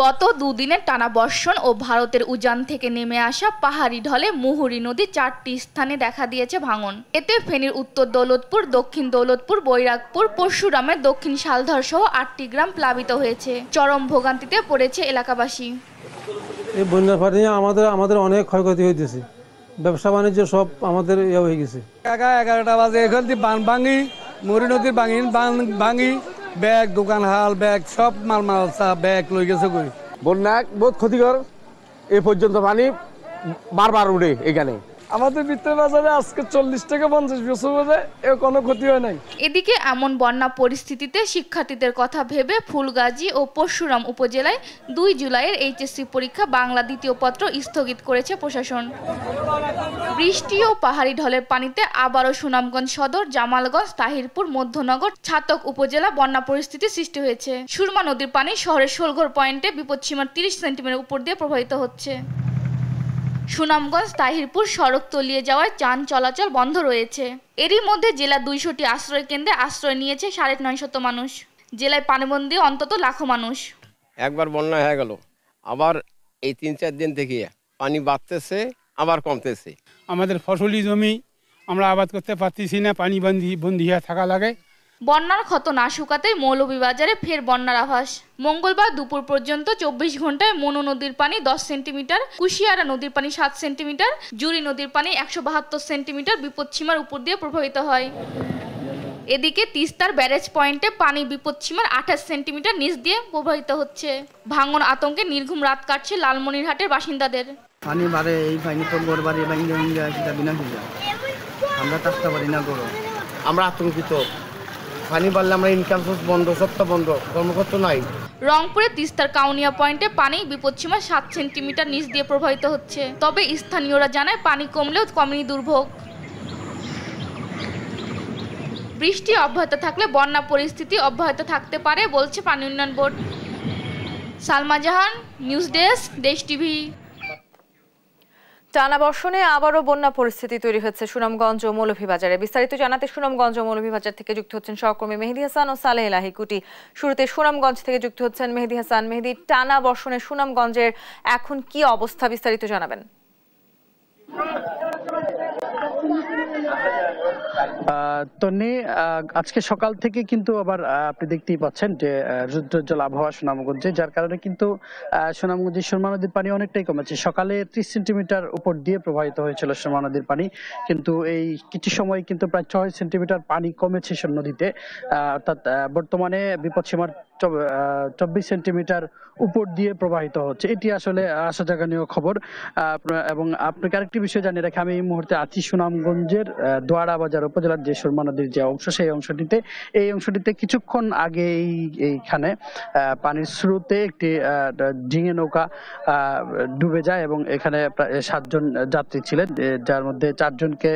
গত দুদিনের টানা বর্ষণ ও ভারতের উজান থেকে নেমে আসা পাহাড়ি ঢলে মুহুরী নদী 4টি স্থানে দেখা দিয়েছে ভাঙন। এতে ফেনীর উত্তর দৌলতপুর, দক্ষিণ দৌলতপুর, বৈরাগপুর, পরশুরামের দক্ষিণ শালধর সহ 8টি গ্রাম প্লাবিত হয়েছে। চরম ভোগান্তিতে পড়েছে এলাকাবাসী। এই বন্যার পানি আমাদের অনেক ক্ষয়ক্ষতি হইতেছে, ব্যবসা বাণিজ্য সব আমাদের ইয়ে হয়ে গেছে। 11টা বাজে এখন ভাঙি মরি নদীর ভাঙি ব্যাগ দোকান হাল ব্যাগ সব মাল ব্যাগ লই গেছে কই। বন্যা বহুত ক্ষতিকর, এই পর্যন্ত পানি বারবার উঠে এখানে। আমাদের ভিতরে বাজারে আজকে 40 থেকে 50 বছর বাজে কোনো ক্ষতি হয় নাই। এদিকে এমন বন্যা পরিস্থিতিতে শিক্ষার্থীদের কথা ভেবে ফুলগাজী ও পরশুরাম উপজেলায় 2 জুলাইয়ের এইচএসসি পরীক্ষা বাংলা দ্বিতীয় পত্র স্থগিত করেছে প্রশাসন। বৃষ্টি ও পাহাড়ি ঢলের পানিতে আবারও সুনামগঞ্জ সদর, জামালগঞ্জ, তাহিরপুর, মধ্যনগর, ছাতক উপজেলা বন্যা পরিস্থিতি সৃষ্টি হয়েছে। সুরমা নদীর পানি শহরের ষোলঘর পয়েন্টে বিপদসীমার 30 সেন্টিমিটার উপর দিয়ে প্রবাহিত হচ্ছে। সুনামগঞ্জ তাহিরপুর সড়ক তলিয়ে যাওয়ায় যান চলাচল বন্ধ রয়েছে। এরই মধ্যে জেলা 200টি আশ্রয় কেন্দ্রে আশ্রয় নিয়েছে 950 মানুষ। জেলায় পানিবন্দী অন্তত লাখো মানুষ। একবার বন্যা হয়ে গেল, আবার এই 3-4 দিন থেকে পানি বাড়তেছে আবার কমতেছে। আমাদের ফসলি জমি আমরা আবাদ করতে পারতেছি না, পানি বন্দি হয়ে থাকা লাগে। বন্যার ক্ষত না শুকাতে মৌলভীবাজারে ফের বন্যার আভাস। মঙ্গলবার দুপুর পর্যন্ত 24 ঘন্টায় মনু নদীর পানি 10 সেন্টিমিটার, কুশিয়ারা নদীর পানি 7 সেন্টিমিটার, জুরি নদীর পানি 172 সেন্টিমিটার বিপদসীমার উপর দিয়ে প্রবাহিত হয়। এদিকে তিস্তার ব্যারেজ পয়েন্টে পানি বিপদসীমার 28 সেন্টিমিটার নিচ দিয়ে প্রবাহিত হচ্ছে। ভাঙন আতঙ্কে নির্ঘুম রাত কাটছে লালমনিরহাটের বাসিন্দাদের। পানি বাড়ে, এই পানি তো ঘর বাড়ি আমরা কাজটা পারি না করো, আমরা আতঙ্কিত। পানি বাড়লে আমরা ইনকাম সোর্স বন্ধ, সবটা বন্ধ, কর্মকর্তা নাই। রংপুরে তিস্তার কাউনিয়া পয়েন্টে পানি বিপদসীমা 7 সেন্টিমিটার নিচ দিয়ে প্রবাহিত হচ্ছে। তবে স্থানীয়রা জানায় পানি কমলেও কমেনি দুর্ভোগ। বৃষ্টি অব্যাহত থাকলে বন্যা পরিস্থিতি অব্যাহত থাকতে পারে বলছে পানি উন্নয়ন বোর্ড। সালমা জাহান, নিউজ ডেস্ক, দেশ টিভি। টানা বর্ষণে আবারও বন্যা পরিস্থিতি তৈরি হচ্ছে সুনামগঞ্জ ও মৌলভীবাজারে। বিস্তারিত জানাতে সুনামগঞ্জ ও মৌলভীবাজার থেকে যুক্ত হচ্ছেন সহকর্মী মেহেদী হাসান ও সালেহ এলাহি কুটি। শুরুতে সুনামগঞ্জ থেকে যুক্ত হচ্ছেন মেহেদী হাসান। মেহেদী, টানা বর্ষণে সুনামগঞ্জের এখন কি অবস্থা বিস্তারিত জানাবেন। তন্নি, আজকে সকাল থেকে কিন্তু আবার আপনি দেখতেই পাচ্ছেন যে রুদ্রোজ্জ্বল আবহাওয়া সুনামগঞ্জে, যার কারণে কিন্তু সুনামগঞ্জে সুরমা নদীর পানি অনেকটাই কমেছে। সকালে 30 সেন্টিমিটার উপর দিয়ে প্রবাহিত হয়েছিল সুরমা নদীর পানি, কিন্তু এই কিছু সময় কিন্তু প্রায় 6 সেন্টিমিটার পানি কমেছে নদীতে। অর্থাৎ বর্তমানে বিপদসীমার 24 সেন্টিমিটার উপর দিয়ে প্রবাহিত হচ্ছে। এটি আসলে আশাজাগানীয় খবর। এবং আপনাকে আরেকটি বিষয় জানিয়ে রাখি, আমি এই মুহূর্তে আছি সুনামগঞ্জের দোয়ারা বাজার উপজেলার যে সুরমা নদীর যে অংশ, সেই অংশটিতে কিছুক্ষণ আগে এইখানে পানির স্রোতে একটি ডিঙে নৌকা ডুবে যায় এবং এখানে প্রায় 7 জন যাত্রী ছিলেন, যার মধ্যে 4 জনকে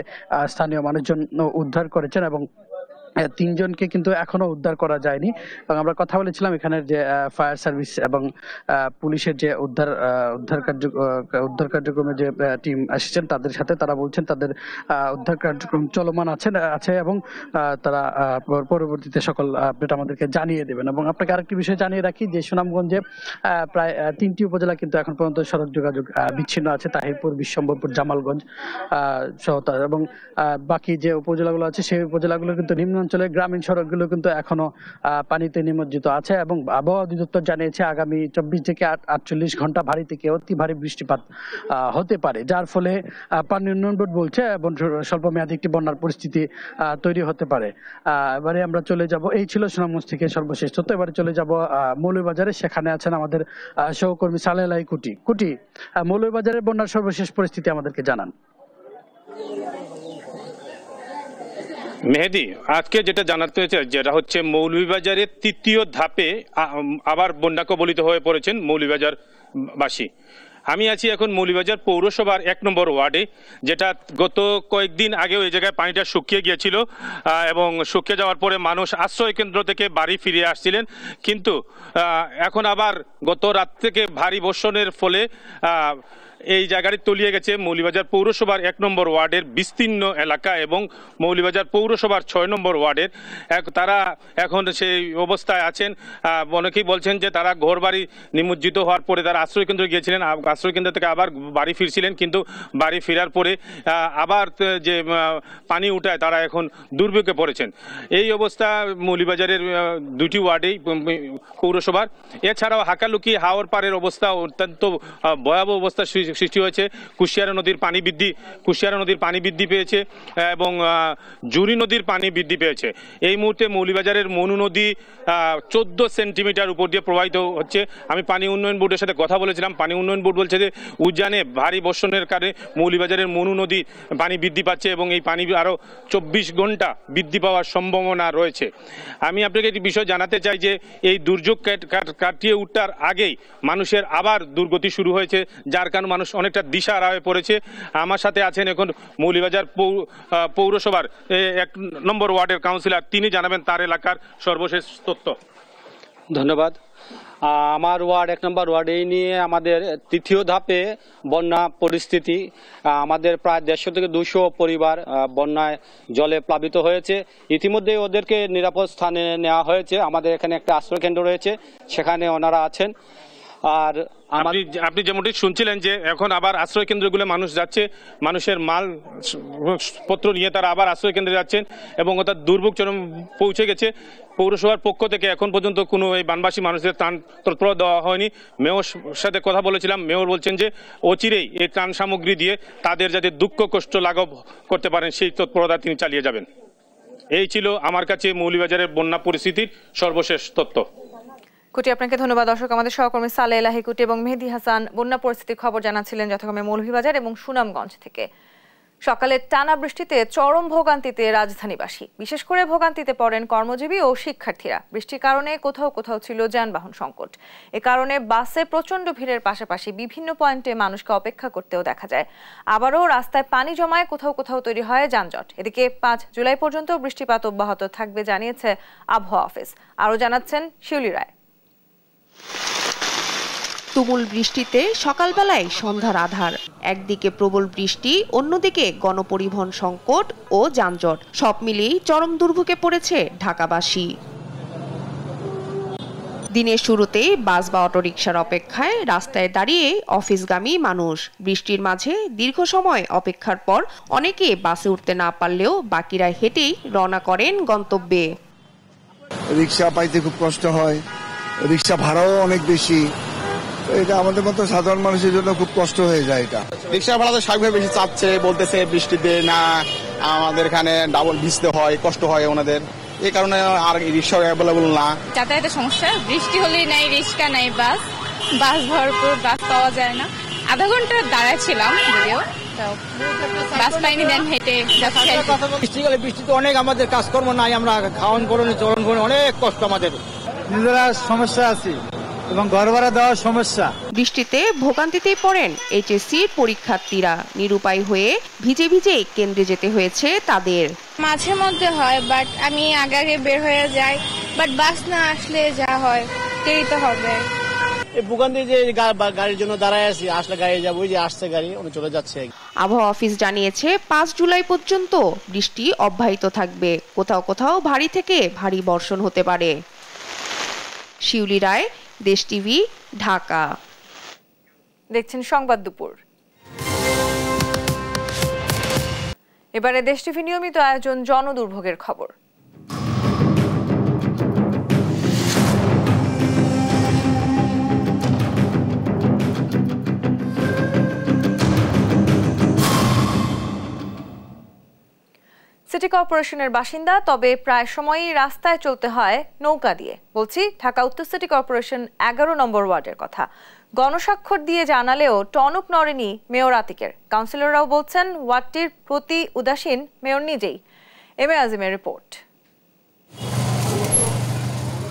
স্থানীয় মানুষজন উদ্ধার করেছেন এবং 3 জনকে কিন্তু এখনো উদ্ধার করা যায়নি। এবং আমরা কথা বলেছিলাম এখানের যে ফায়ার সার্ভিস এবং পুলিশের যে উদ্ধার কার্যক্রমে যে টিম আসছেন তাদের সাথে, তারা বলছেন তাদের উদ্ধার কার্যক্রম চলমান আছে এবং তারা পরবর্তীতে সকল আপডেট আমাদেরকে জানিয়ে দেবেন। এবং আপনাকে আরেকটি বিষয় জানিয়ে রাখি যে সুনামগঞ্জে প্রায় 3টি উপজেলা কিন্তু এখন পর্যন্ত সড়ক যোগাযোগ বিচ্ছিন্ন আছে, তাহিরপুর, বিশ্বম্বরপুর, জামালগঞ্জ সহ, এবং বাকি যে উপজেলাগুলো আছে সেই উপজেলাগুলো কিন্তু অঞ্চলের গ্রামীণ সড়কগুলো কিন্তু এখনো পানিতে নিমজ্জিত আছে। এবং আবহাওয়া অধিদপ্তর জানিয়েছে আগামী 24 থেকে 48 ঘন্টা ভারী থেকে অতি ভারী বৃষ্টিপাত হতে পারে, যার ফলে পানি উন্নয়ন বোর্ড বলছে এবং স্বল্প মেয়াদী একটি বন্যার পরিস্থিতি তৈরি হতে পারে। এবারে আমরা চলে যাব, এই ছিল সুনামগঞ্জ থেকে সর্বশেষ তথ্য। এবারে চলে যাব মৌলভীবাজারে, সেখানে আছেন আমাদের সহকর্মী সালেহ এলাহি কুটি। মৌলভীবাজারের বন্যার সর্বশেষ পরিস্থিতি আমাদেরকে জানান। মেহেদী, আজকে যেটা জানাতে হয়েছে যেটা হচ্ছে মৌলভীবাজারের 3য় ধাপে আবার বন্যা কবলিত হয়ে পড়েছেন মৌলভীবাজার বাসী। আমি আছি এখন মৌলভীবাজার পৌরসভার 1 নম্বর ওয়ার্ডে, যেটা গত কয়েকদিন আগেও এই জায়গায় পানিটা শুকিয়ে গিয়েছিল এবং শুকিয়ে যাওয়ার পরে মানুষ আশ্রয় কেন্দ্র থেকে বাড়ি ফিরে আসছিলেন। কিন্তু এখন আবার গত রাত থেকে ভারী বর্ষণের ফলে এই জায়গাটি তলিয়ে গেছে মৌলভীবাজার পৌরসভার 1 নম্বর ওয়ার্ডের বিস্তীর্ণ এলাকা এবং মৌলভীবাজার পৌরসভার 6 নম্বর ওয়ার্ডের তারা এখন সেই অবস্থায় আছেন। অনেকেই বলছেন যে তারা ঘরবাড়ি নিমজ্জিত হওয়ার পরে তারা আশ্রয়কেন্দ্রে গিয়েছিলেন, আশ্রয়কেন্দ্র থেকে আবার বাড়ি ফিরছিলেন, কিন্তু বাড়ি ফেরার পরে আবার যে পানি উঠায় তারা এখন দুর্ভোগে পড়েছেন। এই অবস্থা মৌলভীবাজারের 2টি ওয়ার্ডেই পৌরসভার। এছাড়াও হাকালুকি হাওর পাড়ের অবস্থা অত্যন্ত ভয়াবহ অবস্থা সৃষ্টি হয়েছে। কুশিয়ারা নদীর পানি বৃদ্ধি পেয়েছে এবং জুরি নদীর পানি বৃদ্ধি পেয়েছে। এই মুহূর্তে মৌলভীবাজারের মনু নদী 14 সেন্টিমিটার উপর দিয়ে প্রবাহিত হচ্ছে। আমি পানি উন্নয়ন বোর্ডের সাথে কথা বলেছিলাম, পানি উন্নয়ন বোর্ড বলছে যে উজানে ভারী বর্ষণের কারণে মৌলভীবাজারের মনু নদী পানি বৃদ্ধি পাচ্ছে এবং এই পানি আরও 24 ঘন্টা বৃদ্ধি পাওয়ার সম্ভাবনা রয়েছে। আমি আপনাকে একটি বিষয় জানাতে চাই যে এই দুর্যোগ কাটিয়ে উঠার আগেই মানুষের আবার দুর্গতি শুরু হয়েছে, যার কারণে মানুষ অনেকটা দিশাহারা হয়ে পড়েছে। আমার সাথে আছেন এখন মৌলভীবাজার পৌরসভার 1 নম্বর ওয়ার্ডের কাউন্সিলর, তিনি জানাবেন তার এলাকার সর্বশেষ তথ্য। ধন্যবাদ। আমার ওয়ার্ড 1 নম্বর ওয়ার্ড, এই নিয়ে আমাদের 3য় ধাপে বন্যা পরিস্থিতি। আমাদের প্রায় 150 থেকে 200 পরিবার বন্যায় জলে প্লাবিত হয়েছে। ইতিমধ্যে ওদেরকে নিরাপদ স্থানে নেওয়া হয়েছে। আমাদের এখানে একটা আশ্রয় কেন্দ্র রয়েছে, সেখানে ওনারা আছেন। আর আপনি যেমনটি শুনছিলেন যে এখন আবার আশ্রয় কেন্দ্রগুলো মানুষ যাচ্ছে, মানুষের মাল পত্র নিয়ে তারা আবার আশ্রয় কেন্দ্রে যাচ্ছেন এবং অর্থাৎ দুর্ভোগ চরম পৌঁছে গেছে। পৌরসভার পক্ষ থেকে এখন পর্যন্ত কোনো এই বানবাসী মানুষদের ত্রাণ তৎপরতা দেওয়া হয়নি। মেয়র সাথে কথা বলেছিলাম, মেয়র বলছেন যে অচিরেই এই ত্রাণ সামগ্রী দিয়ে তাদের যাতে দুঃখ কষ্ট লাঘব করতে পারেন সেই তৎপরতা তিনি চালিয়ে যাবেন। এই ছিল আমার কাছে মৌলভীবাজারের বন্যা পরিস্থিতির সর্বশেষ তথ্য। কুটি, আপনাকে ধন্যবাদ। দর্শক, আমাদের সহকর্মী সালে এলাহি কুটি এবং মেহেদি হাসান বন্যা পরিস্থিতির খবর জানাচ্ছিলেন যথাক্রমে মৌলভীবাজার এবং সুনামগঞ্জ থেকে। সকালের টানা বৃষ্টিতে চরম ভোগান্তিতে রাজধানীবাসী, বিশেষ করে ভোগান্তিতে পড়েন কর্মজীবী ও শিক্ষার্থীরা। বৃষ্টির কারণে কোথাও কোথাও ছিল যানবাহন সংকট। এ কারণে বাসে প্রচণ্ড ভিড়ের পাশাপাশি বিভিন্ন পয়েন্টে মানুষকে অপেক্ষা করতেও দেখা যায়। আবারও রাস্তায় পানি জমায় কোথাও কোথাও তৈরি হয় যানজট। এদিকে 5 জুলাই পর্যন্ত বৃষ্টিপাত অব্যাহত থাকবে জানিয়েছে আবহাওয়া অফিস। আরও জানাচ্ছেন শিউলি রায়। তুমুল বৃষ্টিতে সকালবেলায় সন্ধ্যার আধার, একদিকে প্রবল বৃষ্টি, অন্যদিকে গণপরিবহন সংকট ও যানজট, সব মিলিয়েই চরম দুর্ভোগে পড়েছে ঢাকাবাসী। দিনের শুরুতেই বাস বা অটোরিকশার অপেক্ষায় রাস্তায় দাঁড়িয়ে অফিসগামী মানুষ। বৃষ্টির মাঝে দীর্ঘ সময় অপেক্ষার পর অনেকে বাসে উঠতে না পারলেও বাকিরা হেঁটেই রওনা করেন গন্তব্যে। রিক্সা পাইতে খুব কষ্ট হয়, রিক্সা ভাড়াও অনেক বেশি, এটা আমাদের মতো সাধারণ মানুষের জন্য খুব কষ্ট হয়ে যায়। এটা রিক্সা ভাড়া তো স্বাভাবিক বেশি চাপছে, বলতেছে বৃষ্টিতে না আমাদের এখানে ডাবল ভিজতে হয়, কষ্ট হয় ওনাদের, এই কারণে আর রিক্সা অ্যাভেলেবল না। যাতায়াতের সমস্যা, বৃষ্টি হলেই নাই রিক্সা নাই বাস ভরপুর, বাস পাওয়া যায় না। আধা ঘন্টা দাঁড়াচ্ছিলাম, যদিও বাস পাইনি, দেন হেঁটে যাচ্ছে। বৃষ্টিতে অনেক আমাদের কাজকর্ম নাই, আমরা খাওয়ান করণে চলন করণে অনেক কষ্ট, আমাদের নিজেরা সমস্যা আছে এবং ঘর ভাড়া দেওয়ার সমস্যা। বৃষ্টিতে ভোগান্তিতেই পড়েন এইচএসসির পরীক্ষার্থীরা। নিরুপায় হয়ে ভিজে ভিজে কেন্দ্রে যেতে হয়েছে তাদের। মাঝে মধ্যে হয়, বাট আমি আগে বের হয়ে যাই, বাট বাস না আসলে যা হয় দেরি তো হবে। এই ভোগান্তি যে গাড়ির জন্য দাঁড়ায় আছি, আসলে গাড়ি যাবো, যে আসছে গাড়ি উনি চলে যাচ্ছে। আবহাওয়া অফিস জানিয়েছে 5 জুলাই পর্যন্ত বৃষ্টি অব্যাহত থাকবে। কোথাও কোথাও ভারী থেকে ভারী বর্ষণ হতে পারে। শিউলি রায়, দেশ টিভি, ঢাকা। দেখছেন সংবাদ দুপুর। এবারে দেশ টিভি নিয়মিত আয়োজন জনদুর্ভোগের খবর। সিটি কর্পোরেশনের বাসিন্দা, তবে প্রায় সময়ই রাস্তায় চলতে হয় নৌকা দিয়ে। বলছি ঢাকা উত্তর সিটি কর্পোরেশন 11 নম্বর ওয়ার্ডের কথা। গণস্বাক্ষর দিয়ে জানালেও টনক নড়েনি মেয়র আতিকের। কাউন্সিলররাও বলছেন ওয়ার্ডটির প্রতি উদাসীন মেয়র নিজেই। M A আজিমের report.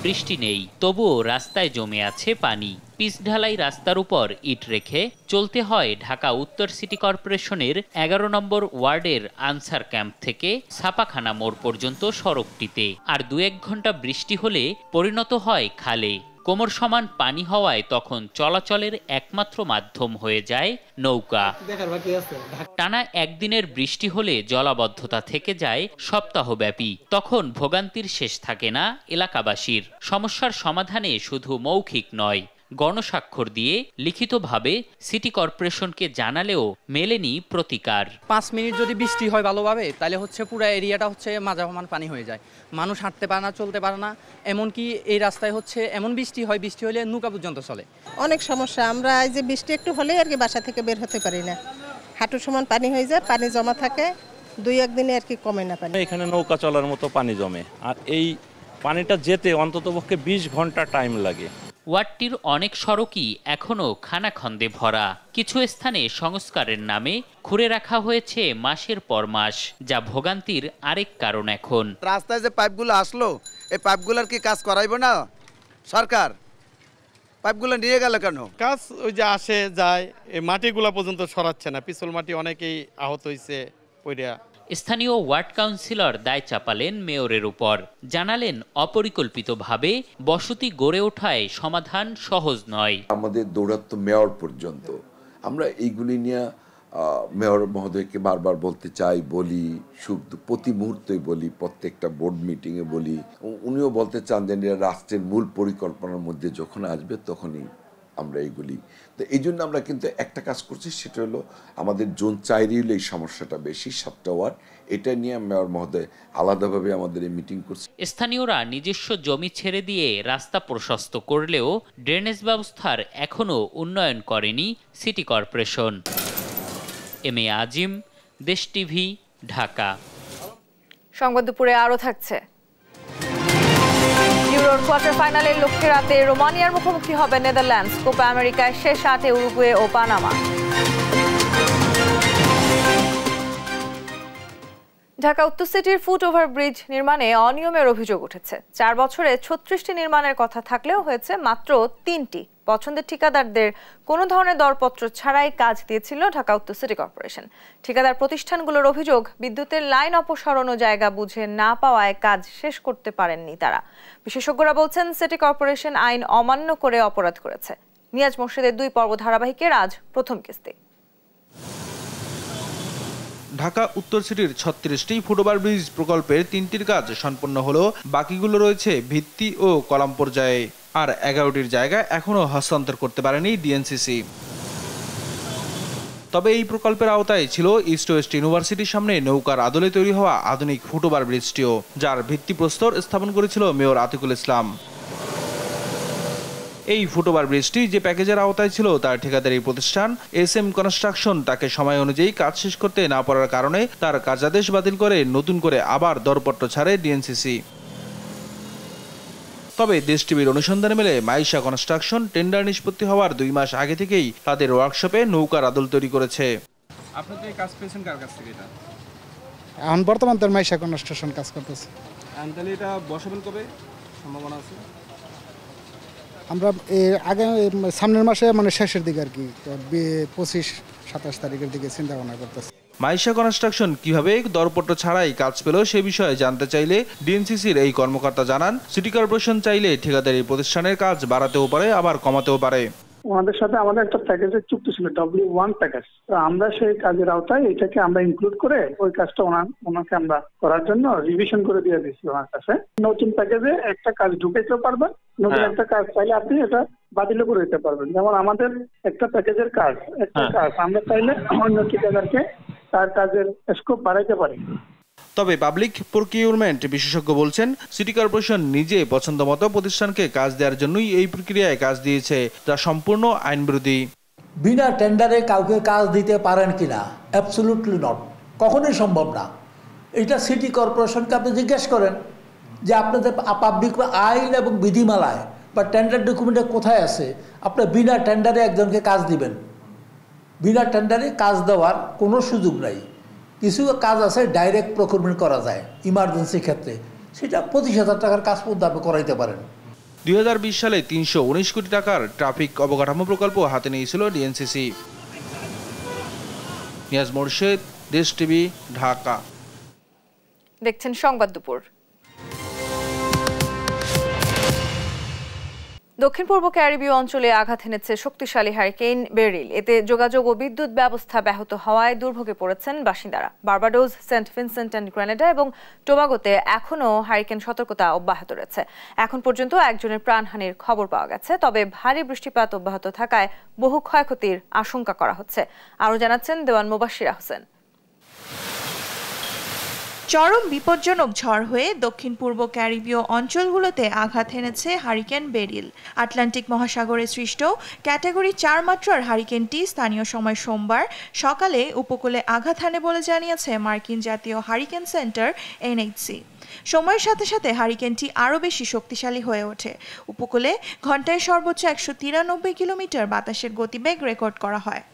বৃষ্টি নেই, তবুও রাস্তায় জমে আছে পানি। পিচ ঢালাই রাস্তার উপর ইট রেখে চলতে হয় ঢাকা উত্তর সিটি কর্পোরেশনের 11 নম্বর ওয়ার্ডের আনসার ক্যাম্প থেকে ছাপাখানা মোড় পর্যন্ত সড়কটিতে। আর 2-1 ঘন্টা বৃষ্টি হলে পরিণত হয় খালে। কোমর সমান পানি হওয়ায় তখন চলাচলের একমাত্র মাধ্যম হয়ে যায় নৌকা। টানা একদিনের বৃষ্টি হলে জলাবদ্ধতা থেকে যায় সপ্তাহব্যাপী। তখন ভোগান্তির শেষ থাকে না এলাকাবাসীর। সমস্যার সমাধানে শুধু মৌখিক নয়, গণস্বাক্ষর দিয়ে লিখিতভাবে সিটি কর্পোরেশনকে জানালেও মেলেনি প্রতিকার। 5 মিনিট যদি বৃষ্টি হয় ভালোভাবে, তাহলে হচ্ছে পুরো এরিয়াটা হচ্ছে মাঝামান পানি হয়ে যায়, মানুষ হাঁটতে পারে না, চলতে পারে না। এমনকি এই রাস্তায় হচ্ছে এমন বৃষ্টি হয়, বৃষ্টি হলে নৌকা পর্যন্ত চলে। অনেক সমস্যা, আমরা এই যে বৃষ্টি একটু হলে আর কি বাসা থেকে বের হতে পারি না, হাঁটু সমান পানি হয়ে যায়, পানি জমা থাকে, 2-1 দিনে আর কি কমে না পানি। এখানে নৌকা চলার মতো পানি জমে, আর এই পানিটা যেতে অন্ততপক্ষে 20 ঘন্টা টাইম লাগে। ওয়ার্ডটির অনেক সড়কই এখনও খানাখন্দে ভরা। কিছু স্থানে সংস্কারের নামে খুঁড়ে রাখা হয়েছে মাসের পর মাস, যা ভোগান্তির আরেক কারণ। এখন রাস্তায় যে পাইপগুলো আসলো, এই পাইপগুলোর কি কাজ করাইব না সরকার? পাইপগুলো নিয়ে গেল কেন? কাজ ওই যে আসে যায়, এই মাটিগুলো পর্যন্ত সরাচ্ছে না, পিছল মাটি অনেকেই আহত হয়েছে পড়িয়া। স্থানীয় ওয়ার্ড কাউন্সিলর দায় চাপালেন মেয়রের উপর, জানালেন অপরিকল্পিতভাবে বসতি গড়ে ওঠায় সমাধান সহজ নয়। আমাদের দৌরাত্ম্য মেয়র পর্যন্ত, আমরা এইগুলি নিয়ে মেয়র মহোদয়কে বারবার বলতে চাই, বলি, প্রতি মুহূর্তেই বলি, প্রত্যেকটা বোর্ড মিটিংয়ে বলি। উনিও বলতে চান যে রাষ্ট্রের মূল পরিকল্পনার মধ্যে যখন আসবে তখনই আমরা এইগুলি। তো এই জন্য আমরা কিন্তু একটা কাজ করছি, সেটা হলো আমাদের জোন 4 হলো এই সমস্যাটা বেশি, 7টা ওয়ার্ড। এটা নিয়ে মেয়র মহোদয় আলাদাভাবে আমাদের এই মিটিং করছে। স্থানীয়রা নিজস্ব জমি ছেড়ে দিয়ে রাস্তা প্রশস্ত করলেও ড্রেনেজ ব্যবস্থার এখনও উন্নয়ন করেনি সিটি কর্পোরেশন। এম এ আজিম, দেশ টিভি, ঢাকা। সংবাদ দুপুরে আরও থাকছে। ইউরোর কোয়ার্টার ফাইনালের লক্ষ্যে রাতে রোমানিয়ার মুখোমুখি হবে নেদারল্যান্ডস। কোপা আমেরিকায় শেষ 8-এ উরুগুয়ে ও পানামা। ঢাকা উত্তর সিটির ফুট ওভারব্রিজ নির্মাণে অনিয়মের অভিযোগ উঠেছে। 4 বছরে 36টি নির্মাণের কথা থাকলেও হয়েছে মাত্র 3টি। পছন্দের ঠিকাদারদের কোনো ধরনের দরপত্র ছাড়াই কাজ দিয়েছিল ঢাকা উত্তর সিটি কর্পোরেশন। ঠিকাদার প্রতিষ্ঠানগুলোর অভিযোগ, বিদ্যুতের লাইন অপসারণ ও জায়গা বুঝে না পাওয়ায় কাজ শেষ করতে পারেননি তারা। বিশেষজ্ঞরা বলছেন সিটি কর্পোরেশন আইন অমান্য করে অপরাধ করেছে। নিয়াজ মোর্শেদের 2 পর্ব ধারাবাহিকের আজ প্রথম কিস্তি। ঢাকা উত্তর সিটির 36টি ফুটওভার ব্রিজ প্রকল্পের 3টির কাজ সম্পন্ন হলো, বাকিগুলো রয়েছে ভিত্তি ও কলাম পর্যায়ে। আর 11টির জায়গা এখনও হস্তান্তর করতে পারেনি ডিএনসিসি। তবে এই প্রকল্পের আওতায় ছিল ইস্ট ওয়েস্ট ইউনিভার্সিটির সামনে নৌকার আদলে তৈরি হওয়া আধুনিক ফুটওভার ব্রিজটিও, যার ভিত্তিপ্রস্তর স্থাপন করেছিল মেয়র আতিকুল ইসলাম। এই ফুটওভার ব্রিজটি যে প্যাকেজের আওতায় ছিল তার ঠিকাদারি প্রতিষ্ঠান SM কনস্ট্রাকশন তাকে সময় অনুযায়ী কাজ শেষ করতে না পারার কারণে তার কার্যাদেশ বাতিল করে নতুন করে আবার দরপত্র ছাড়ে ডিএনসিসি। তবে দেশ টিভির অনুসন্ধানে মেলে মাইশা কনস্ট্রাকশন টেন্ডার নিষ্পত্তি হওয়ার 2 মাস আগে থেকেই তাদের ওয়ার্কশপে নৌকার আদল তৈরি করেছে। আপনি তো এই কাজ পেয়েছেন কার কাছ থেকে? এটা এখন বর্তমান তো মাইশা কনস্ট্রাকশন কাজ করতেছে। তাহলে এটা বসাবেন কবে সম্ভাবনা আছে? আমরা আগে সামনের মাসে মানে শেষের দিকে আর কি 25-27 তারিখের দিকে চিন্তা ভাবনা করতেছি। মাইশা কনস্ট্রাকশন কিভাবে দরপত্র ছাড়াই কাজ পেল সে বিষয়ে জানতে চাইলে ডিএনসিসির এই কর্মকর্তা জানান, সিটি কর্পোরেশন চাইলে ঠিকাদারি প্রতিষ্ঠানের কাজ বাড়াতেও পারে আবার কমাতেও পারে। ওনাদের সাথে আমাদের একটা প্যাকেজের চুক্তি ছিল, W1 প্যাকেজ। তো আমরা সেই কাজের আওতায় এটাকে আমরা ইনক্লুড করে ওই কাজটা ওনাকে আমরা করার জন্য রিভিশন করে দিয়ে দিয়েছি ওনার কাছে। নতুন প্যাকেজে একটা কাজ ঢুকাইতে পারবেন, নতুন একটা কাজ চাইলে আপনি এটা বাতিল করে দিতে পারবেন। যেমন আমাদের একটা প্যাকেজের কাজ আমরা চাইলে অন্য ঠিকাদারকে তার কাজের স্কোপ বাড়াইতে পারি। তবে পাবলিক প্রকিউরমেন্ট বিশেষজ্ঞ বলছেন, সিটি কর্পোরেশন নিজে পছন্দ মতো প্রতিষ্ঠানকে কাজ দেওয়ার জন্যই এই প্রক্রিয়ায় কাজ দিয়েছে, যা সম্পূর্ণ আইন বিরোধী। বিনা টেন্ডারে কাউকে কাজ দিতে পারেন কিনা? অ্যাবসলিউটলি নট, কখনোই সম্ভব না। এটা সিটি কর্পোরেশনকে আপনি জিজ্ঞেস করেন যে আপনাদের পাবলিক আইন এবং বিধিমালায় বা টেন্ডার ডকুমেন্টে কোথায় আছে আপনি বিনা টেন্ডারে একজনকে কাজ দিবেন? বিনা টেন্ডারে কাজ দেওয়ার কোনো সুযোগ নাই। কিছু কাজ আছে ডাইরেক্ট প্রকিউরমেন্ট করা যায় ইমার্জেন্সি ক্ষেত্রে, সেটা 25,000 টাকার কাজ পর্যন্ত আপনি করাইতে পারেন। 2020 সালে 319 কোটি টাকার ট্রাফিক অবকাঠামো প্রকল্প হাতে নিয়েছিল ডিএনসিসি। নিয়াজ মোর্শেদ, দেশ টিভি, ঢাকা। দেখছেন সংবাদ দুপুর। দক্ষিণ পূর্ব ক্যারিবীয় অঞ্চলে আঘাত এনেছে শক্তিশালী হারিকেন বেরিল। এতে যোগাযোগ ও বিদ্যুৎ ব্যবস্থা ব্যাহত হওয়ায় দুর্ভোগে পড়েছেন বাসিন্দারা। Barbados, Saint Vincent and Grenada এবং টোবাগোতে এখনও হারিকেন সতর্কতা অব্যাহত রয়েছে। এখন পর্যন্ত একজনের প্রাণহানির খবর পাওয়া গেছে, তবে ভারী বৃষ্টিপাত অব্যাহত থাকায় বহু ক্ষয়ক্ষতির আশঙ্কা করা হচ্ছে। আরও জানাচ্ছেন দেওয়ান মুবাশশিরা হোসেন। চরম বিপজ্জনক ঝড় হয়ে দক্ষিণ পূর্ব ক্যারিবীয় অঞ্চলগুলোতে আঘাত এনেছে হারিকেন বেরিল। আটলান্টিক মহাসাগরে সৃষ্ট ক্যাটাগরি 4 মাত্রার হারিকেনটি স্থানীয় সময় সোমবার সকালে উপকূলে আঘাত হানে বলে জানিয়েছে মার্কিন জাতীয় হারিকেন সেন্টার NHC। সময়ের সাথে সাথে হারিকেনটি আরও বেশি শক্তিশালী হয়ে ওঠে। উপকূলে ঘন্টায় সর্বোচ্চ 193 কিলোমিটার বাতাসের গতিবেগ রেকর্ড করা হয়।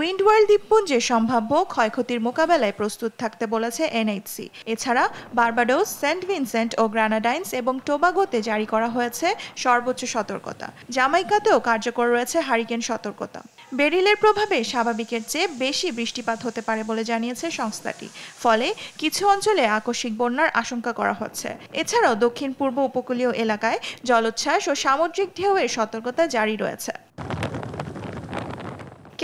উইন্ডওয়ার্ল্ড দ্বীপপুঞ্জে সম্ভাব্য ক্ষয়ক্ষতির মোকাবেলায় প্রস্তুত থাকতে বলেছে NHC। এছাড়া বার্বাডোস, সেন্ট ভিনসেন্ট ও গ্রানাডাইন্স এবং টোবাগোতে জারি করা হয়েছে সর্বোচ্চ সতর্কতা। জামাইকাতেও কার্যকর রয়েছে হারিকেন সতর্কতা। বেরিলের প্রভাবে স্বাভাবিকের চেয়ে বেশি বৃষ্টিপাত হতে পারে বলে জানিয়েছে সংস্থাটি। ফলে কিছু অঞ্চলে আকস্মিক বন্যার আশঙ্কা করা হচ্ছে। এছাড়াও দক্ষিণ পূর্ব উপকূলীয় এলাকায় জলোচ্ছ্বাস ও সামুদ্রিক ঢেউয়ের সতর্কতা জারি রয়েছে।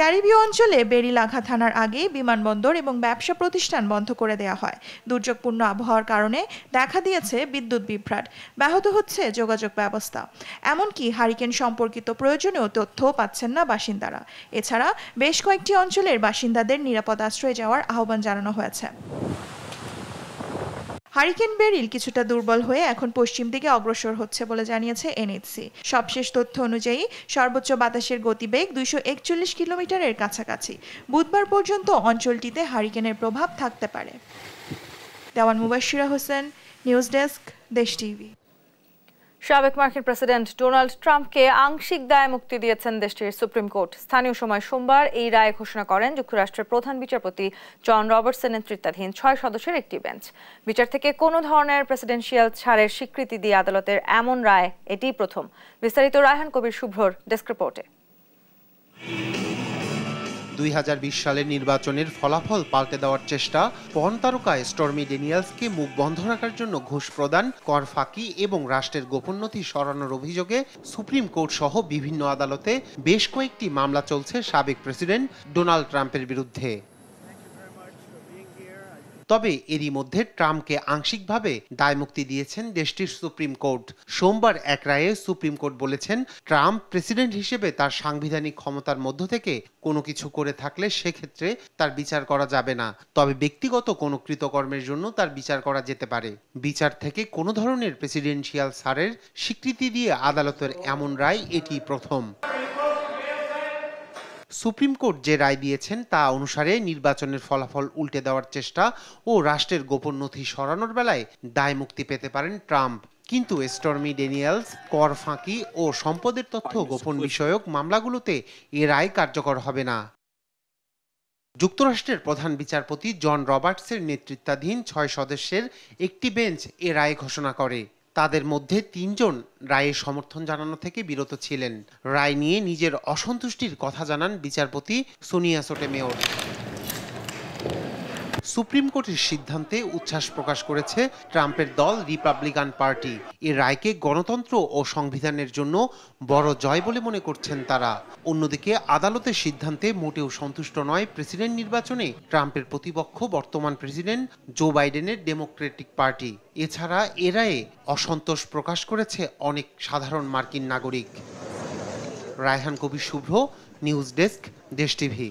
ক্যারিবীয় অঞ্চলে বেরিল আঘাত হানার আগে বিমানবন্দর এবং ব্যবসা প্রতিষ্ঠান বন্ধ করে দেওয়া হয়। দুর্যোগপূর্ণ আবহাওয়ার কারণে দেখা দিয়েছে বিদ্যুৎ বিভ্রাট, ব্যাহত হচ্ছে যোগাযোগ ব্যবস্থা। এমনকি হারিকেন সম্পর্কিত প্রয়োজনীয় তথ্যও পাচ্ছেন না বাসিন্দারা। এছাড়া বেশ কয়েকটি অঞ্চলের বাসিন্দাদের নিরাপদ আশ্রয়ে যাওয়ার আহ্বান জানানো হয়েছে। হারিকেন বেরিল কিছুটা দুর্বল হয়ে এখন পশ্চিম দিকে অগ্রসর হচ্ছে বলে জানিয়েছে NHC। সবশেষ তথ্য অনুযায়ী সর্বোচ্চ বাতাসের গতিবেগ 241 কিলোমিটারের কাছাকাছি। বুধবার পর্যন্ত অঞ্চলটিতে হারিকেনের প্রভাব থাকতে পারে। দেওয়ান মুবাশশিরা হোসেন, নিউজ ডেস্ক, দেশ টিভি। সাবেক মার্কিন প্রেসিডেন্ট ডোনাল্ড ট্রাম্পকে আংশিক দায় মুক্তি দিয়েছেন দেশটির সুপ্রিম কোর্ট। স্থানীয় সময় সোমবার এই রায় ঘোষণা করেন যুক্তরাষ্ট্রের প্রধান বিচারপতি জন রবার্টসের নেতৃত্বাধীন 6 সদস্যের একটি বেঞ্চ। বিচার থেকে কোনো ধরনের প্রেসিডেন্সিয়াল ছাড়ের স্বীকৃতি দিয়ে আদালতের এমন রায় এটিই প্রথম। বিস্তারিত রায়হান কবির শুভ্রর ডেস্ক রিপোর্টে। 2020 সালের নির্বাচনের ফলাফল পাল্টে দেওয়ার চেষ্টা, পর্ন তারকা স্টর্মি ড্যানিয়েলসকে মুখ বন্ধ রাখার জন্য ঘুষ প্রদান, কর ফাঁকি এবং রাষ্ট্রের গোপন নথি সরানোর অভিযোগে সুপ্রিম কোর্ট সহ বিভিন্ন আদালতে বেশ কয়েকটি মামলা চলছে সাবেক প্রেসিডেন্ট ডোনাল্ড ট্রাম্পের বিরুদ্ধে। তবে এরই মধ্যে ট্রাম্পকে আংশিকভাবে দায়মুক্তি দিয়েছেন দেশটির সুপ্রিম কোর্ট। সোমবার এক রায়ে সুপ্রিম কোর্ট বলেছেন, ট্রাম্প প্রেসিডেন্ট হিসেবে তার সাংবিধানিক ক্ষমতার মধ্য থেকে কোনো কিছু করে থাকলে সেক্ষেত্রে তার বিচার করা যাবে না, তবে ব্যক্তিগত কোনো কৃতকর্মের জন্য তার বিচার করা যেতে পারে। বিচার থেকে কোনো ধরনের প্রেসিডেন্সিয়াল ছাড়ের স্বীকৃতি দিয়ে আদালতের এমন রায় এটি প্রথম। সুপ্রিম কোর্ট যে রায় দিয়েছেন তা অনুসারে নির্বাচনের ফলাফল উল্টে দেওয়ার চেষ্টা ও রাষ্ট্রের গোপন নথি সরানোর বেলায় দায় মুক্তি পেতে পারেন ট্রাম্প। কিন্তু স্টর্মি ড্যানিয়েলস, কর ফাঁকি ও সম্পদের তথ্য গোপন বিষয়ক মামলাগুলোতে এ রায় কার্যকর হবে না। যুক্তরাষ্ট্রের প্রধান বিচারপতি জন রবার্টসের নেতৃত্বাধীন 6 সদস্যের একটি বেঞ্চ এ রায় ঘোষণা করে। তাদের মধ্যে 3 জন রায়ের সমর্থন জানানো থেকে বিরত ছিলেন। রায় নিয়ে নিজের অসন্তুষ্টির কথা জানান বিচারপতি সোনিয়া সোটোমেয়র। সুপ্রিম কোর্টের সিদ্ধান্তে উচ্ছ্বাস প্রকাশ করেছে ট্রাম্পের দল রিপাবলিকান পার্টি। এ রায়কে গণতন্ত্র ও সংবিধানের জন্য বড় জয় বলে মনে করছেন তারা। অন্যদিকে আদালতের সিদ্ধান্তে মোটেও সন্তুষ্ট নয় প্রেসিডেন্ট নির্বাচনে ট্রাম্পের প্রতিপক্ষ বর্তমান প্রেসিডেন্ট জো বাইডেনের ডেমোক্রেটিক পার্টি। এছাড়া এ রায়ে অসন্তোষ প্রকাশ করেছে অনেক সাধারণ মার্কিন নাগরিক। রায়হান কবির শুভ্র, নিউজ ডেস্ক, দেশ টিভি।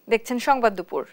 দেখছেন সংবাদ দুপুর।